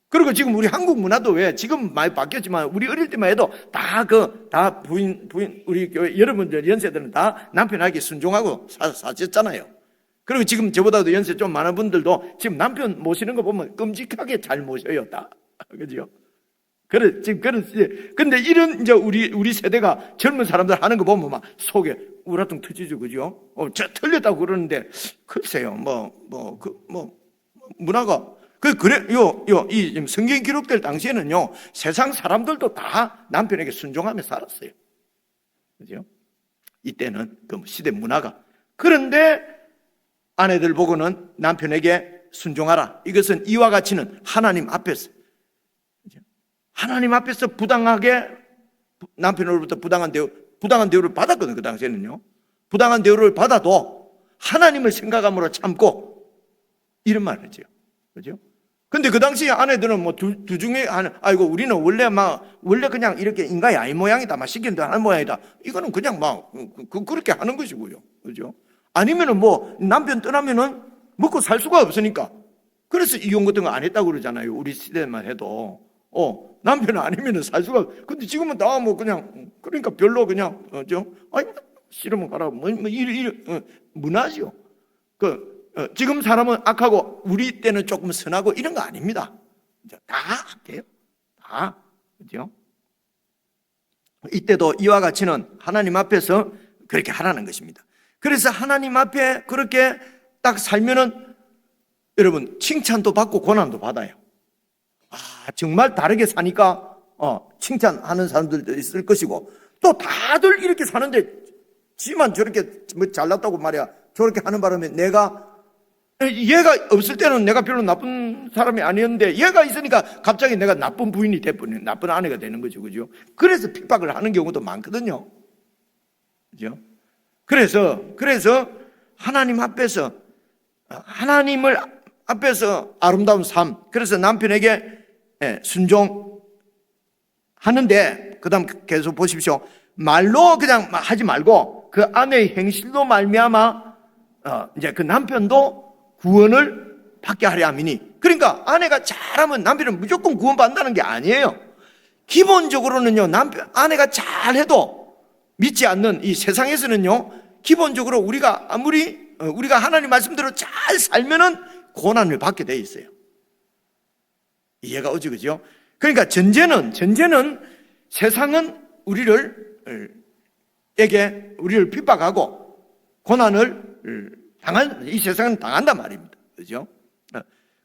S2: 그리고 지금 우리 한국 문화도 왜 지금 많이 바뀌었지만 우리 어릴 때만 해도 다 부인 우리 교회 여러분들 연세들은 다 남편에게 순종하고 사셨잖아요. 그리고 지금 저보다도 연세 좀 많은 분들도 지금 남편 모시는 거 보면 끔찍하게 잘 모셔요, 다. 그죠? 근데 이런 이제 우리 세대가 젊은 사람들 하는 거 보면 막 속에 우라통 터지죠, 그죠? 저 틀렸다고 그러는데 글쎄요, 문화가 이 성경 기록될 당시에는요 세상 사람들도 다 남편에게 순종하며 살았어요, 그죠? 이때는 그 시대 문화가. 그런데 아내들 보고는 남편에게 순종하라. 이것은 이와 같이는 하나님 앞에서, 하나님 앞에서 부당하게 남편으로부터 부당한 대우를 받았거든요. 그 당시에는요. 부당한 대우를 받아도 하나님을 생각함으로 참고, 이런 말을 했죠. 그죠? 근데 그 당시 아내들은 뭐 두 중에 하나, 아이고 우리는 원래 그냥 이렇게 인간이 아이 모양이다, 막 시키는 대로 하는 모양이다. 이거는 그냥 그렇게 하는 것이고요. 그죠? 아니면은 뭐 남편 떠나면은 먹고 살 수가 없으니까. 그래서 이혼 같은 거 안 했다고 그러잖아요. 우리 시대만 해도. 남편 아니면은 살 수가 근데 지금은 다 뭐 그냥, 그러니까 별로 그냥, 아이, 싫으면 가라. 문화죠. 지금 사람은 악하고 우리 때는 조금 선하고 이런 거 아닙니다. 다 악해요. 다. 그죠? 이때도 이와 같이는 하나님 앞에서 그렇게 하라는 것입니다. 그래서 하나님 앞에 그렇게 딱 살면은 여러분 칭찬도 받고 고난도 받아요. 정말 다르게 사니까 칭찬하는 사람들도 있을 것이고, 또 다들 이렇게 사는데 지만 저렇게 뭐 잘났다고 말이야. 저렇게 하는 바람에 얘가 없을 때는 내가 별로 나쁜 사람이 아니었는데 얘가 있으니까 갑자기 내가 나쁜 부인이 돼버리는, 나쁜 아내가 되는 거죠. 그죠? 그래서 핍박을 하는 경우도 많거든요. 그죠? 그래서 하나님 앞에서, 하나님을 앞에서 아름다운 삶, 그래서 남편에게 순종하는데, 그 다음 계속 보십시오. 말로 그냥 하지 말고 그 아내의 행실로 말미암아 이제 그 남편도 구원을 받게 하려 함이니. 그러니까 아내가 잘하면 남편은 무조건 구원받는다는 게 아니에요. 기본적으로는요, 아내가 잘해도 믿지 않는 이 세상에서는요, 기본적으로 우리가 하나님 말씀대로 잘 살면은 고난을 받게 돼 있어요. 이해가 오지, 그죠? 그러니까 전제는 세상은 우리를 핍박하고 고난을 이 세상은 당한단 말입니다. 그죠?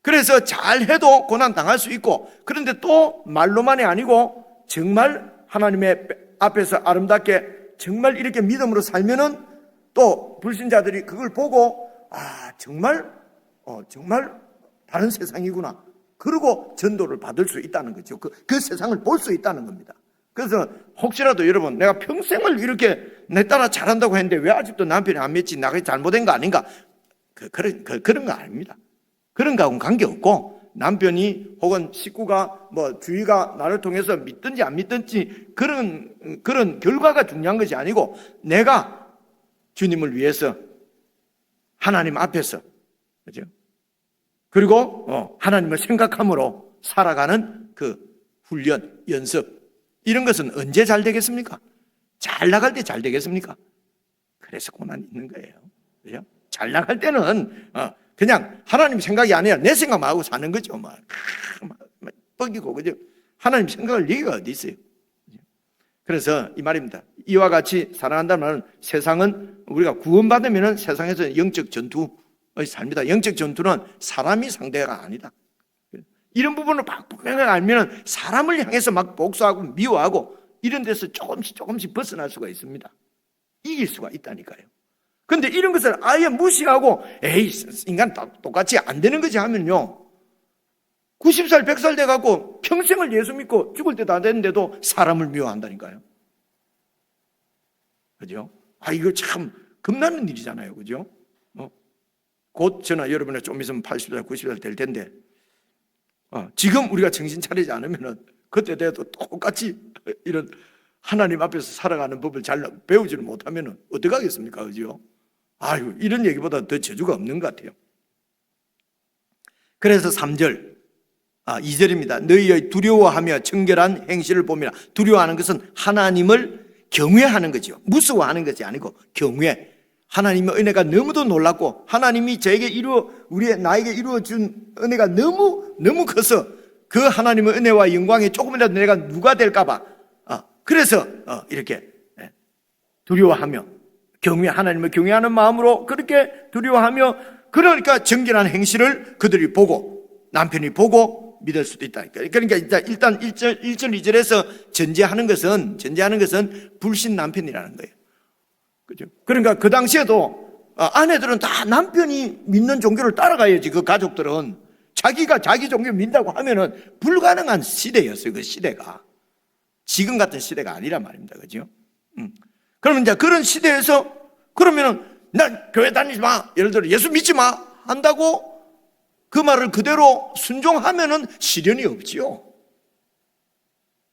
S2: 그래서 잘해도 고난 당할 수 있고, 그런데 또 말로만이 아니고 정말 하나님의 앞에서 아름답게 정말 이렇게 믿음으로 살면은 또 불신자들이 그걸 보고 정말 다른 세상이구나. 그리고 전도를 받을 수 있다는 거죠. 그 세상을 볼 수 있다는 겁니다. 그래서 혹시라도 여러분, 내가 평생을 이렇게 내 따라 잘한다고 했는데 왜 아직도 남편이 안 믿지? 나가 잘못된 거 아닌가? 그런 거 아닙니다. 그런 거하고는 관계없고, 남편이 혹은 식구가 뭐 주위가 나를 통해서 믿든지 안 믿든지 그런 결과가 중요한 것이 아니고, 내가 주님을 위해서 하나님 앞에서, 그죠? 그리고 하나님을 생각함으로 살아가는 그 훈련, 연습, 이런 것은 언제 잘 되겠습니까? 잘 나갈 때 잘 되겠습니까? 그래서 고난이 있는 거예요. 그죠? 잘 나갈 때는 그냥 하나님 생각이 아니라 내 생각만 하고 사는 거죠. 막 뻑이고, 그죠? 하나님 생각할 얘기가 어디 있어요? 그래서 이 말입니다. 이와 같이 살아간다는 말은, 세상은 우리가 구원받으면 세상에서 영적 전투의 삶이다. 영적 전투는 사람이 상대가 아니다. 이런 부분을 분명하게 알면 사람을 향해서 막 복수하고 미워하고 이런 데서 조금씩 벗어날 수가 있습니다. 이길 수가 있다니까요. 그런데 이런 것을 아예 무시하고 인간 똑같이 안 되는 거지 하면요, 90살 100살 돼갖고 평생을 예수 믿고 죽을 때도 안 됐는데도 사람을 미워한다니까요. 그죠? 이거 참 겁나는 일이잖아요. 그죠? 곧 저나 여러분이 좀 있으면 80살 90살 될 텐데, 지금 우리가 정신 차리지 않으면은 그때 돼도 똑같이 이런 하나님 앞에서 살아가는 법을 잘 배우지를 못하면은 어떡하겠습니까? 그죠? 이런 얘기보다 더 저주가 없는 것 같아요. 그래서 3절, 2절입니다. 너희의 두려워하며 정결한 행실을 보미라. 두려워하는 것은 하나님을 경외하는 거죠. 무서워하는 것이 아니고 경외. 하나님의 은혜가 너무도 놀랍고, 하나님이 나에게 이루어준 은혜가 너무 커서 그 하나님의 은혜와 영광에 조금이라도 내가 누가 될까봐, 그래서 이렇게 두려워하며 하나님을 경외하는 마음으로 그렇게 두려워하며, 그러니까 정결한 행실을 그들이 보고, 남편이 보고 믿을 수도 있다. 그러니까 일단 1절 2절에서 전제하는 것은 불신 남편이라는 거예요. 그죠? 그러니까 그 당시에도 아내들은 다 남편이 믿는 종교를 따라가야지. 그 가족들은 자기가 자기 종교를 믿는다고 하면은 불가능한 시대였어요. 그 시대가 지금 같은 시대가 아니란 말입니다. 그죠? 그러면 이제 그런 시대에서 그러면은 난 교회 다니지 마, 예를 들어 예수 믿지 마 한다고 그 말을 그대로 순종하면은 시련이 없지요.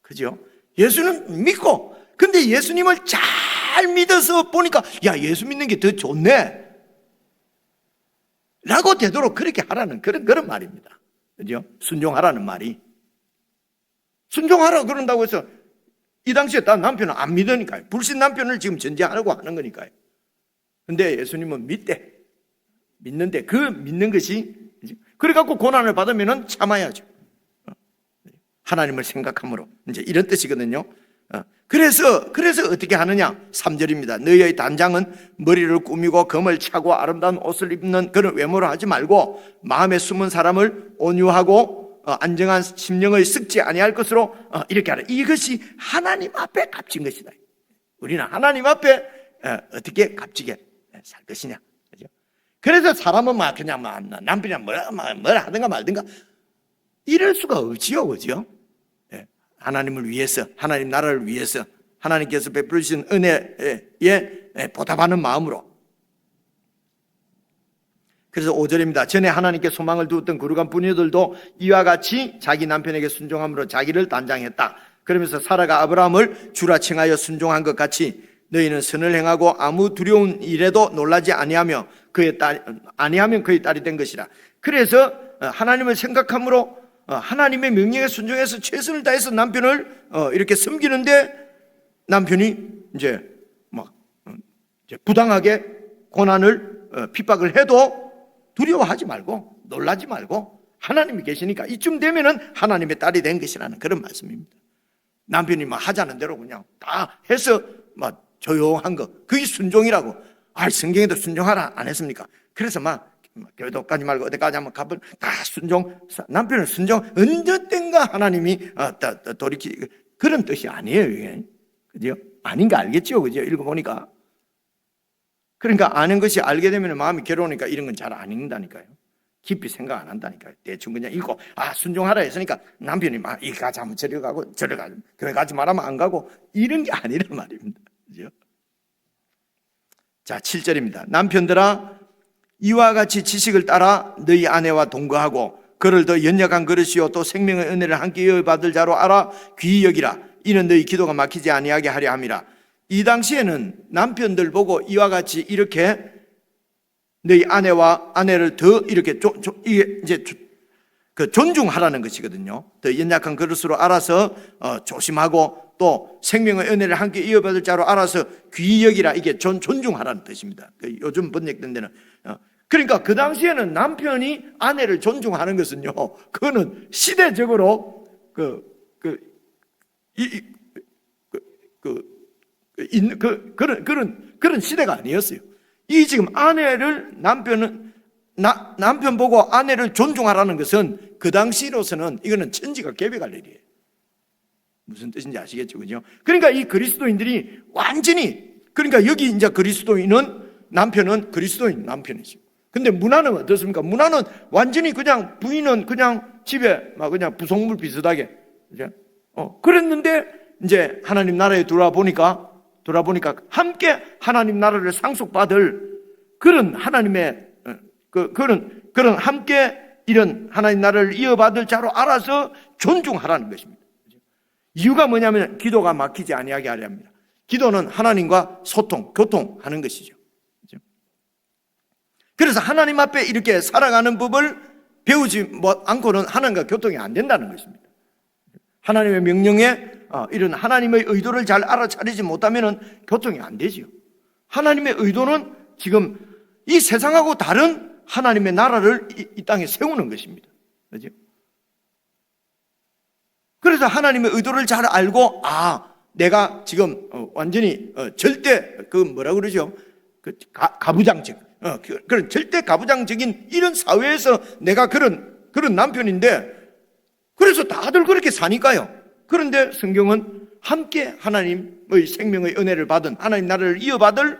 S2: 그죠? 예수는 믿고, 근데 예수님을 잘 믿어서 보니까 야, 예수 믿는 게 더 좋네 라고 되도록 그렇게 하라는 그런 말입니다. 그죠? 순종하라는 말이. 순종하라 그런다고 해서 이 당시에 다 남편은 안 믿으니까요. 불신 남편을 지금 전제하려고 하는 거니까요. 근데 예수님은 믿대. 믿는데 그 믿는 것이, 그래갖고 고난을 받으면 참아야죠. 하나님을 생각함으로. 이제 이런 뜻이거든요. 그래서 어떻게 하느냐? 3절입니다. 너희의 단장은 머리를 꾸미고 금을 차고 아름다운 옷을 입는 그런 외모로 하지 말고 마음에 숨은 사람을 온유하고 안정한 심령을 썩지 아니할 것으로 이렇게 하라. 이것이 하나님 앞에 값진 것이다. 우리는 하나님 앞에 어떻게 값지게 살 것이냐. 그죠? 그래서 사람은 막 그냥 남편이 뭐라 하든가 말든가 이럴 수가 없지요. 그죠? 하나님을 위해서, 하나님 나라를 위해서 하나님께서 베풀어 주신 은혜에 보답하는 마음으로. 그래서 5절입니다. 전에 하나님께 소망을 두었던 거룩한 부녀들도 이와 같이 자기 남편에게 순종함으로 자기를 단장했다. 그러면서 사라가 아브라함을 주라 칭하여 순종한 것 같이 너희는 선을 행하고 아무 두려운 일에도 놀라지 아니하면 그의 딸이 된 것이라. 그래서 하나님을 생각함으로 하나님의 명령에 순종해서 최선을 다해서 남편을 이렇게 섬기는데 남편이 이제 부당하게 고난을 핍박을 해도 두려워하지 말고 놀라지 말고 하나님이 계시니까 이쯤 되면은 하나님의 딸이 된 것이라는 그런 말씀입니다. 남편이 하자는 대로 그냥 다 해서 조용한 거, 그게 순종이라고. 성경에도 순종하라 안 했습니까? 그래서 교회도 가지 말고 어디까지 한번 가본 다 순종. 남편은 순종 언제 땐가 하나님이 돌이키 그런 뜻이 아니에요. 이게. 그죠? 아닌 거 알겠죠? 그죠? 읽어보니까. 그러니까 아는 것이 알게 되면 마음이 괴로우니까 이런 건 잘 안 읽는다니까요. 깊이 생각 안 한다니까요. 대충 그냥 읽고 순종하라 했으니까 남편이 이 가지 한번 저리 가고 저리 가고 교회 가지 말하면 안 가고 이런 게 아니란 말입니다. 그죠? 자, 7절입니다. 남편들아 이와 같이 지식을 따라 너희 아내와 동거하고 그를 더 연약한 그릇이요 또 생명의 은혜를 함께 이어받을 자로 알아 귀히 여기라. 이는 너희 기도가 막히지 아니하게 하려 함이라. 이 당시에는 남편들 보고 이와 같이 이렇게 너희 아내를 더 이렇게 존중하라는 것이거든요. 더 연약한 그릇으로 알아서 조심하고 또 생명의 은혜를 함께 이어받을 자로 알아서 귀히 여기라. 이게 존중하라는 뜻입니다. 요즘 번역된 데는 그러니까 그 당시에는 남편이 아내를 존중하는 것은요, 그거는 시대적으로 그런 시대가 아니었어요. 이 지금 남편 보고 아내를 존중하라는 것은 그 당시로서는 이거는 천지가 개벽할 일이에요. 무슨 뜻인지 아시겠죠? 그죠? 그러니까 이 그리스도인들이 완전히, 그러니까 여기 이제 남편은 그리스도인 남편이죠. 근데 문화는 어떻습니까? 문화는 완전히 그냥 부인은 그냥 집에 그냥 부속물 비슷하게. 그죠? 그랬는데 이제 하나님 나라에 돌아보니까 함께 하나님 나라를 상속받을 그런 하나님의 그런 함께 이런 하나님 나라를 이어받을 자로 알아서 존중하라는 것입니다. 이유가 뭐냐면 기도가 막히지 아니하게 하려 합니다. 기도는 하나님과 교통하는 것이죠. 그래서 하나님 앞에 이렇게 살아가는 법을 배우지 않고는 하나님과 교통이 안 된다는 것입니다. 하나님의 명령에 이런 하나님의 의도를 잘 알아차리지 못하면 교통이 안 되지요. 하나님의 의도는 지금 이 세상하고 다른 하나님의 나라를 이 땅에 세우는 것입니다. 그렇죠? 그래서 하나님의 의도를 잘 알고 내가 지금 완전히 절대 뭐라 그러죠? 가부장적 그런 절대 가부장적인 이런 사회에서 내가 그런 남편인데 그래서 다들 그렇게 사니까요. 그런데 성경은 함께 하나님의 생명의 은혜를 받은 하나님 나라를 이어받을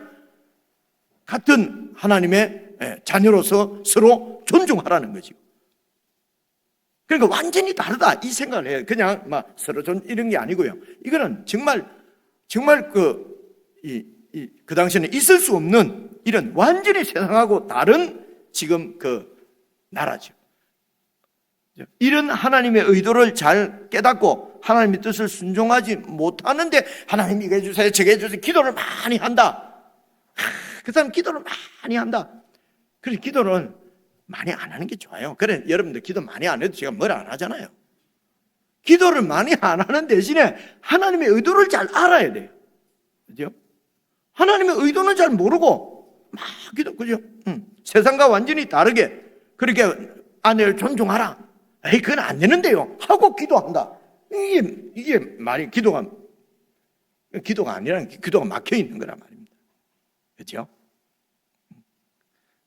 S2: 같은 하나님의 자녀로서 서로 존중하라는 거죠. 그러니까 완전히 다르다 이 생각을 해요. 그냥 막 서로 이런 게 아니고요. 이거는 정말 그 당시에는 있을 수 없는 이런 완전히 세상하고 다른 지금 그 나라죠. 이런 하나님의 의도를 잘 깨닫고 하나님의 뜻을 순종하지 못하는데 하나님 이거 해주세요 저거 해주세요 기도를 많이 한다. 그 사람 기도를 많이 한다. 그래서 기도는 많이 안 하는 게 좋아요. 그래 여러분들 기도 많이 안 해도 제가 뭘 안 하잖아요. 기도를 많이 안 하는 대신에 하나님의 의도를 잘 알아야 돼요. 그죠? 하나님의 의도는 잘 모르고 막 기도, 그죠? 세상과 완전히 다르게 그렇게 아내를 존중하라. 에이, 그건 안 되는데요. 하고 기도한다. 이게 말이 기도가 아니라 기도가 막혀 있는 거란 말입니다. 그렇죠?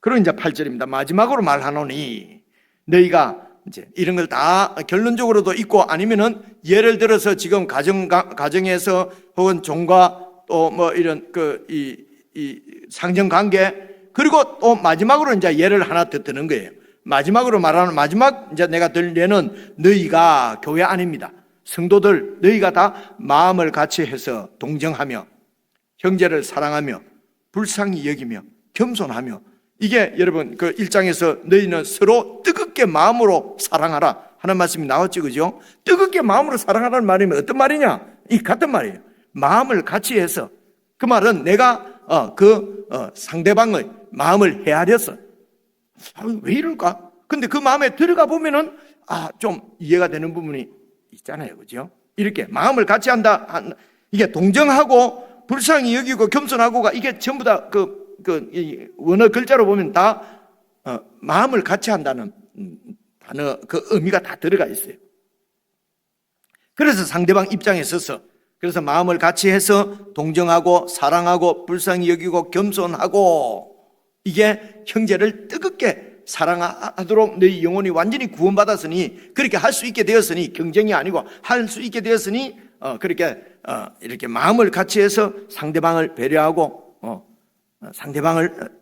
S2: 그리고 이제 8절입니다. 마지막으로 말하노니 너희가 이제 이런 걸 다 결론적으로도 있고 아니면은 예를 들어서 지금 가정에서 혹은 종과 또 뭐 이런 이 상정 관계 그리고 또 마지막으로 이제 예를 하나 더 드는 거예요. 마지막으로 말하는 마지막 이제 내가 들 예는 너희가 교회 아닙니다. 성도들 너희가 다 마음을 같이 해서 동정하며 형제를 사랑하며 불쌍히 여기며 겸손하며 이게 여러분 그 1장에서 너희는 서로 뜨겁게 마음으로 사랑하라 하는 말씀이 나왔죠. 그죠? 뜨겁게 마음으로 사랑하라는 말이면 어떤 말이냐? 이 같은 말이에요. 마음을 같이 해서 그 말은 내가 상대방의 마음을 헤아려서 왜 이럴까? 근데 그 마음에 들어가 보면은 좀 이해가 되는 부분이 있잖아요. 그죠? 이렇게 마음을 같이 한다. 이게 동정하고 불쌍히 여기고 겸손하고가 이게 전부 다 이 원어 글자로 보면 다 마음을 같이 한다는 단어 그 의미가 다 들어가 있어요. 그래서 상대방 입장에 서서 그래서 마음을 같이 해서 동정하고 사랑하고 불쌍히 여기고 겸손하고 이게 형제를 뜨겁게 사랑하도록 너희 영혼이 완전히 구원받았으니 그렇게 할 수 있게 되었으니 경쟁이 아니고 할 수 있게 되었으니 그렇게 이렇게 마음을 같이 해서 상대방을 배려하고 상대방을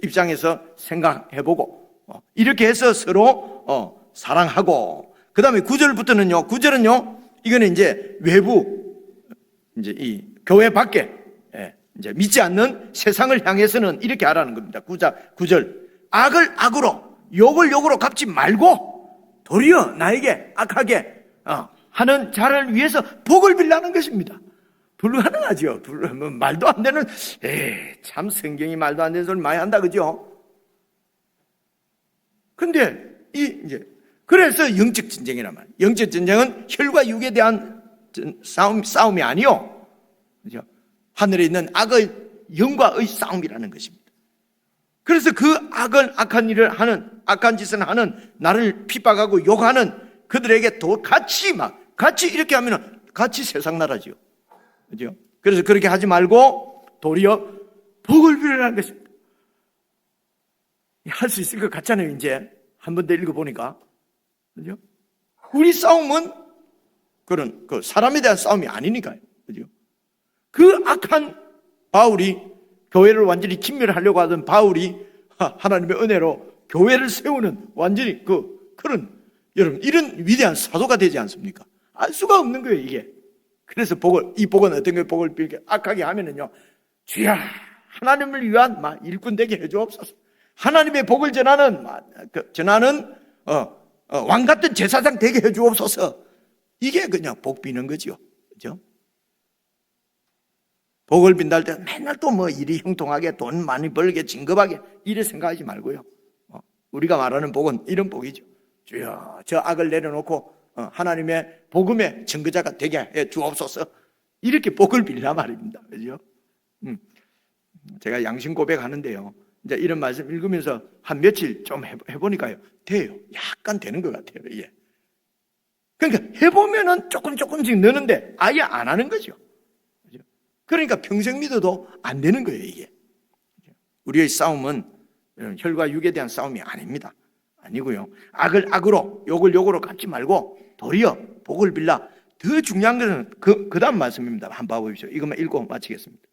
S2: 입장에서 생각해보고 이렇게 해서 서로 사랑하고 그 다음에 9절은요 이거는 이제 외부 이제 이 교회 밖에 이제 믿지 않는 세상을 향해서는 이렇게 하라는 겁니다. 9절 악을 악으로 욕을 욕으로 갚지 말고 도리어 나에게 악하게 하는 자를 위해서 복을 빌라는 것입니다. 불가능하죠. 말도 안 되는 참 성경이 말도 안 되는 소리 많이 한다 그죠? 근데 이제 그래서 영적 전쟁이란 말이에요. 영적 전쟁은 혈과 육에 대한 싸움이 아니요. 그죠? 하늘에 있는 악의 영과의 싸움이라는 것입니다. 그래서 그 악한 일을 하는 악한 짓을 하는 나를 핍박하고 욕하는 그들에게 또 같이 이렇게 하면은 같이 세상 나라죠. 그죠? 그래서 그렇게 하지 말고 도리어 복을 빌으라는 것입니다. 할 수 있을 것 같잖아요. 이제 한 번 더 읽어보니까 그죠? 우리 싸움은 그런 사람에 대한 싸움이 아니니까요. 그죠? 그 악한 바울이 교회를 완전히 진멸하려고 하던 바울이 하나님의 은혜로 교회를 세우는 완전히 그런 여러분 이런 위대한 사도가 되지 않습니까? 알 수가 없는 거예요 이게. 그래서 이 복은 어떤 걸 복을 빌게 악하게 하면은요 주야 하나님을 위한 일꾼 되게 해주옵소서. 하나님의 복을 전하는 왕 같은 제사장 되게 해주옵소서. 이게 그냥 복 비는 거죠. 그죠? 복을 빈다 할 때 맨날 또 일이 형통하게 돈 많이 벌게 진급하게 이래 생각하지 말고요. 우리가 말하는 복은 이런 복이죠. 주여 저 악을 내려놓고 하나님의 복음의 증거자가 되게 해 주옵소서. 이렇게 복을 빌라 말입니다. 그죠? 제가 양심 고백하는데요. 이제 이런 말씀 읽으면서 한 며칠 좀 해보니까요. 돼요. 약간 되는 것 같아요. 예. 그러니까 해보면은 조금씩 느는데 아예 안 하는 거죠. 그죠? 그러니까 평생 믿어도 안 되는 거예요, 이게. 우리의 싸움은 혈과 육에 대한 싸움이 아닙니다. 아니고요. 악을 악으로, 욕을 욕으로 갚지 말고 도리어 복을 빌라. 더 중요한 것은 그 다음 말씀입니다. 한번 봐보십시오. 이것만 읽고 마치겠습니다.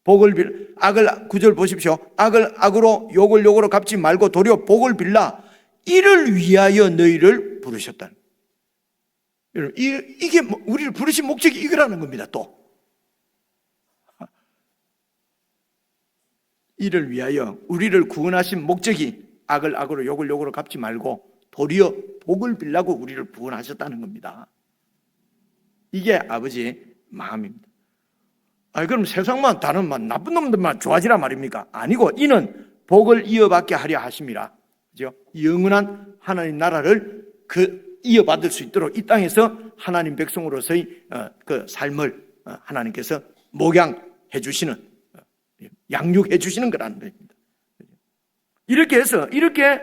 S2: 악을 9절 보십시오. 악을 악으로 욕을 욕으로 갚지 말고 도리어 복을 빌라. 이를 위하여 너희를 부르셨다는. 여러분, 이게 우리를 부르신 목적이 이거라는 겁니다. 또 이를 위하여 우리를 구원하신 목적이 악을 악으로 욕을 욕으로 갚지 말고 도리어 복을 빌라고 우리를 구원하셨다는 겁니다. 이게 아버지의 마음입니다. 그럼 세상만 다른 나쁜 놈들만 좋아지라 말입니까? 아니고 이는 복을 이어받게 하려 하심이라. 그죠? 영원한 하나님 나라를 이어받을 수 있도록 이 땅에서 하나님 백성으로서의 그 삶을 하나님께서 목양해 주시는, 양육해 주시는 거라는 겁니다. 이렇게 해서 이렇게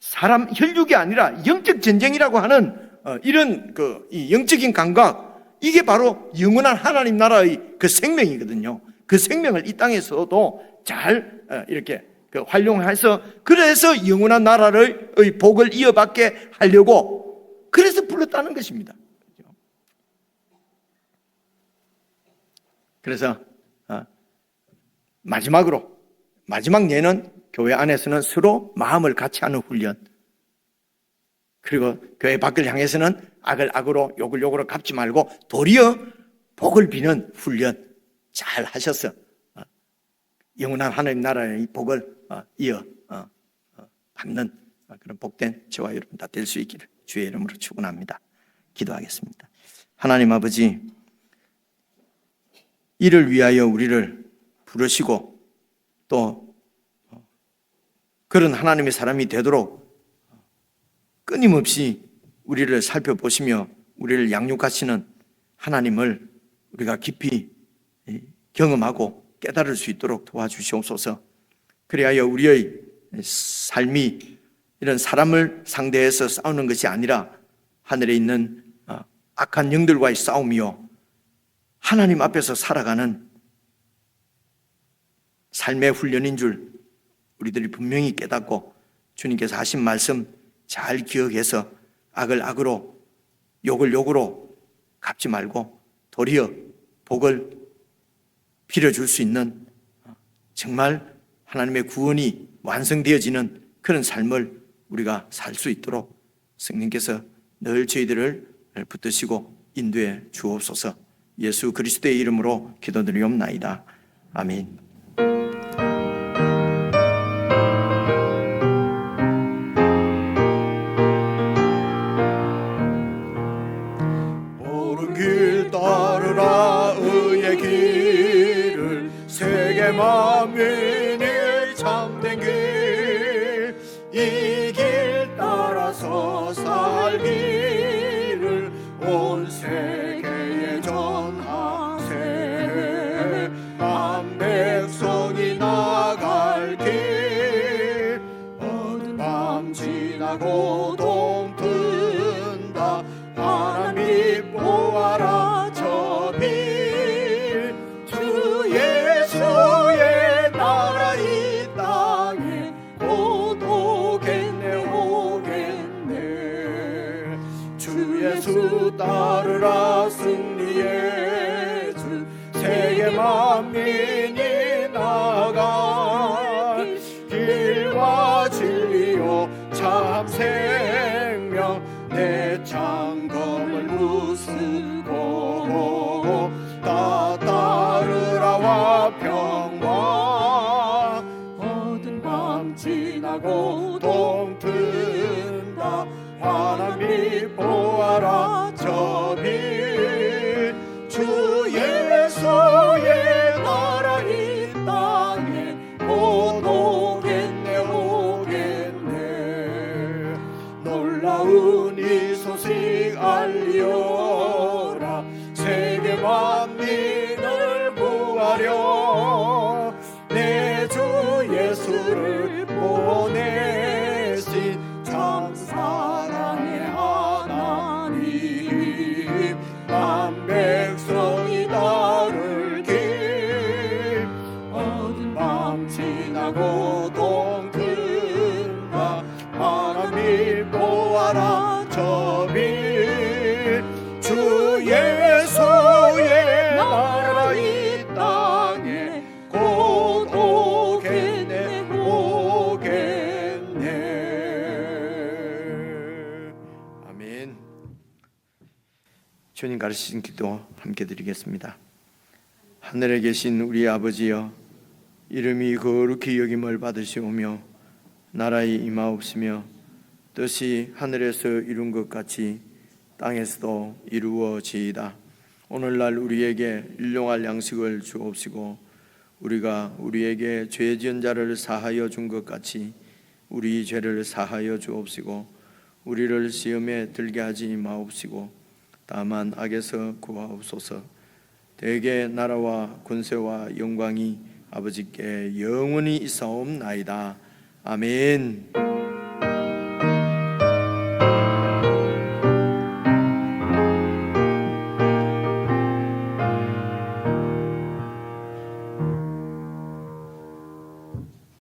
S2: 사람 혈육이 아니라 영적 전쟁이라고 하는 이런 이 영적인 감각, 이게 바로 영원한 하나님 나라의 그 생명이거든요. 그 생명을 이 땅에서도 잘 이렇게 활용해서, 그래서 영원한 나라의 복을 이어받게 하려고 그래서 불렀다는 것입니다. 그래서 마지막 예는 교회 안에서는 서로 마음을 같이 하는 훈련, 그리고 교회 밖을 향해서는 악을 악으로 욕을 욕으로 갚지 말고 도리어 복을 비는 훈련 잘 하셔서 영원한 하나님 나라의 복을 받는 그런 복된 저와 여러분 다 될 수 있기를 주의 이름으로 축원합니다. 기도하겠습니다. 하나님 아버지, 이를 위하여 우리를 부르시고 또 그런 하나님의 사람이 되도록 끊임없이 우리를 살펴보시며 우리를 양육하시는 하나님을 우리가 깊이 경험하고 깨달을 수 있도록 도와주시옵소서. 그리하여 우리의 삶이 이런 사람을 상대해서 싸우는 것이 아니라 하늘에 있는 악한 영들과의 싸움이요, 하나님 앞에서 살아가는 삶의 훈련인 줄 우리들이 분명히 깨닫고 주님께서 하신 말씀 잘 기억해서 악을 악으로 욕을 욕으로 갚지 말고 도리어 복을 빌어줄 수 있는, 정말 하나님의 구원이 완성되어지는 그런 삶을 우리가 살 수 있도록 성령께서 늘 저희들을 붙드시고 인도해 주옵소서. 예수 그리스도의 이름으로 기도드리옵나이다. 아멘.
S1: 옳은 길 따르라 의의 길을, 세계 만민이 참된 길, 이 길 따라서 살기를 온 세계에 전하세. 만 백성이 나갈 길, 어두운 밤 지나고 동 뜬다. 하나님 보아라 저 빛, 주 예수의 나라 이 땅에 곧 오겠네 오겠네. 주 예수 따르라 승리의 주, 세계 만민이 나갈 길과 진리요 참 생명, 내 창검을 무수고 다 따르라와 평화. 어두운 밤 지나고 동 뜬다. 하나님 보아라 저 빛, 주 예수의 나라 이 땅에 곧 오겠네 오겠네. 놀라운 이 소식 알리오라. 세계 만민을 구하려 내 주 예수를 보내신 참 사랑의 하나님. 만 백성이 따를 길, 어두운 밤 지나고 동 뜬다. 하나님 보아라 저 빛, 주 예수의 나라 이 땅
S2: 주님 가르치신 기도 함께 드리겠습니다. 하늘에 계신 우리 아버지여, 이름이 거룩히 여김을 받으시오며 나라의 임하옵시며 뜻이 하늘에서 이룬 것 같이 땅에서도 이루어지이다. 오늘날 우리에게 일용할 양식을 주옵시고 우리가 우리에게 죄 지은 자를 사하여 준 것 같이 우리 죄를 사하여 주옵시고 우리를 시험에 들게 하지 마옵시고 다만 악에서 구하옵소서. 대개 나라와 권세와 영광이 아버지께 영원히 있사옵나이다. 아멘.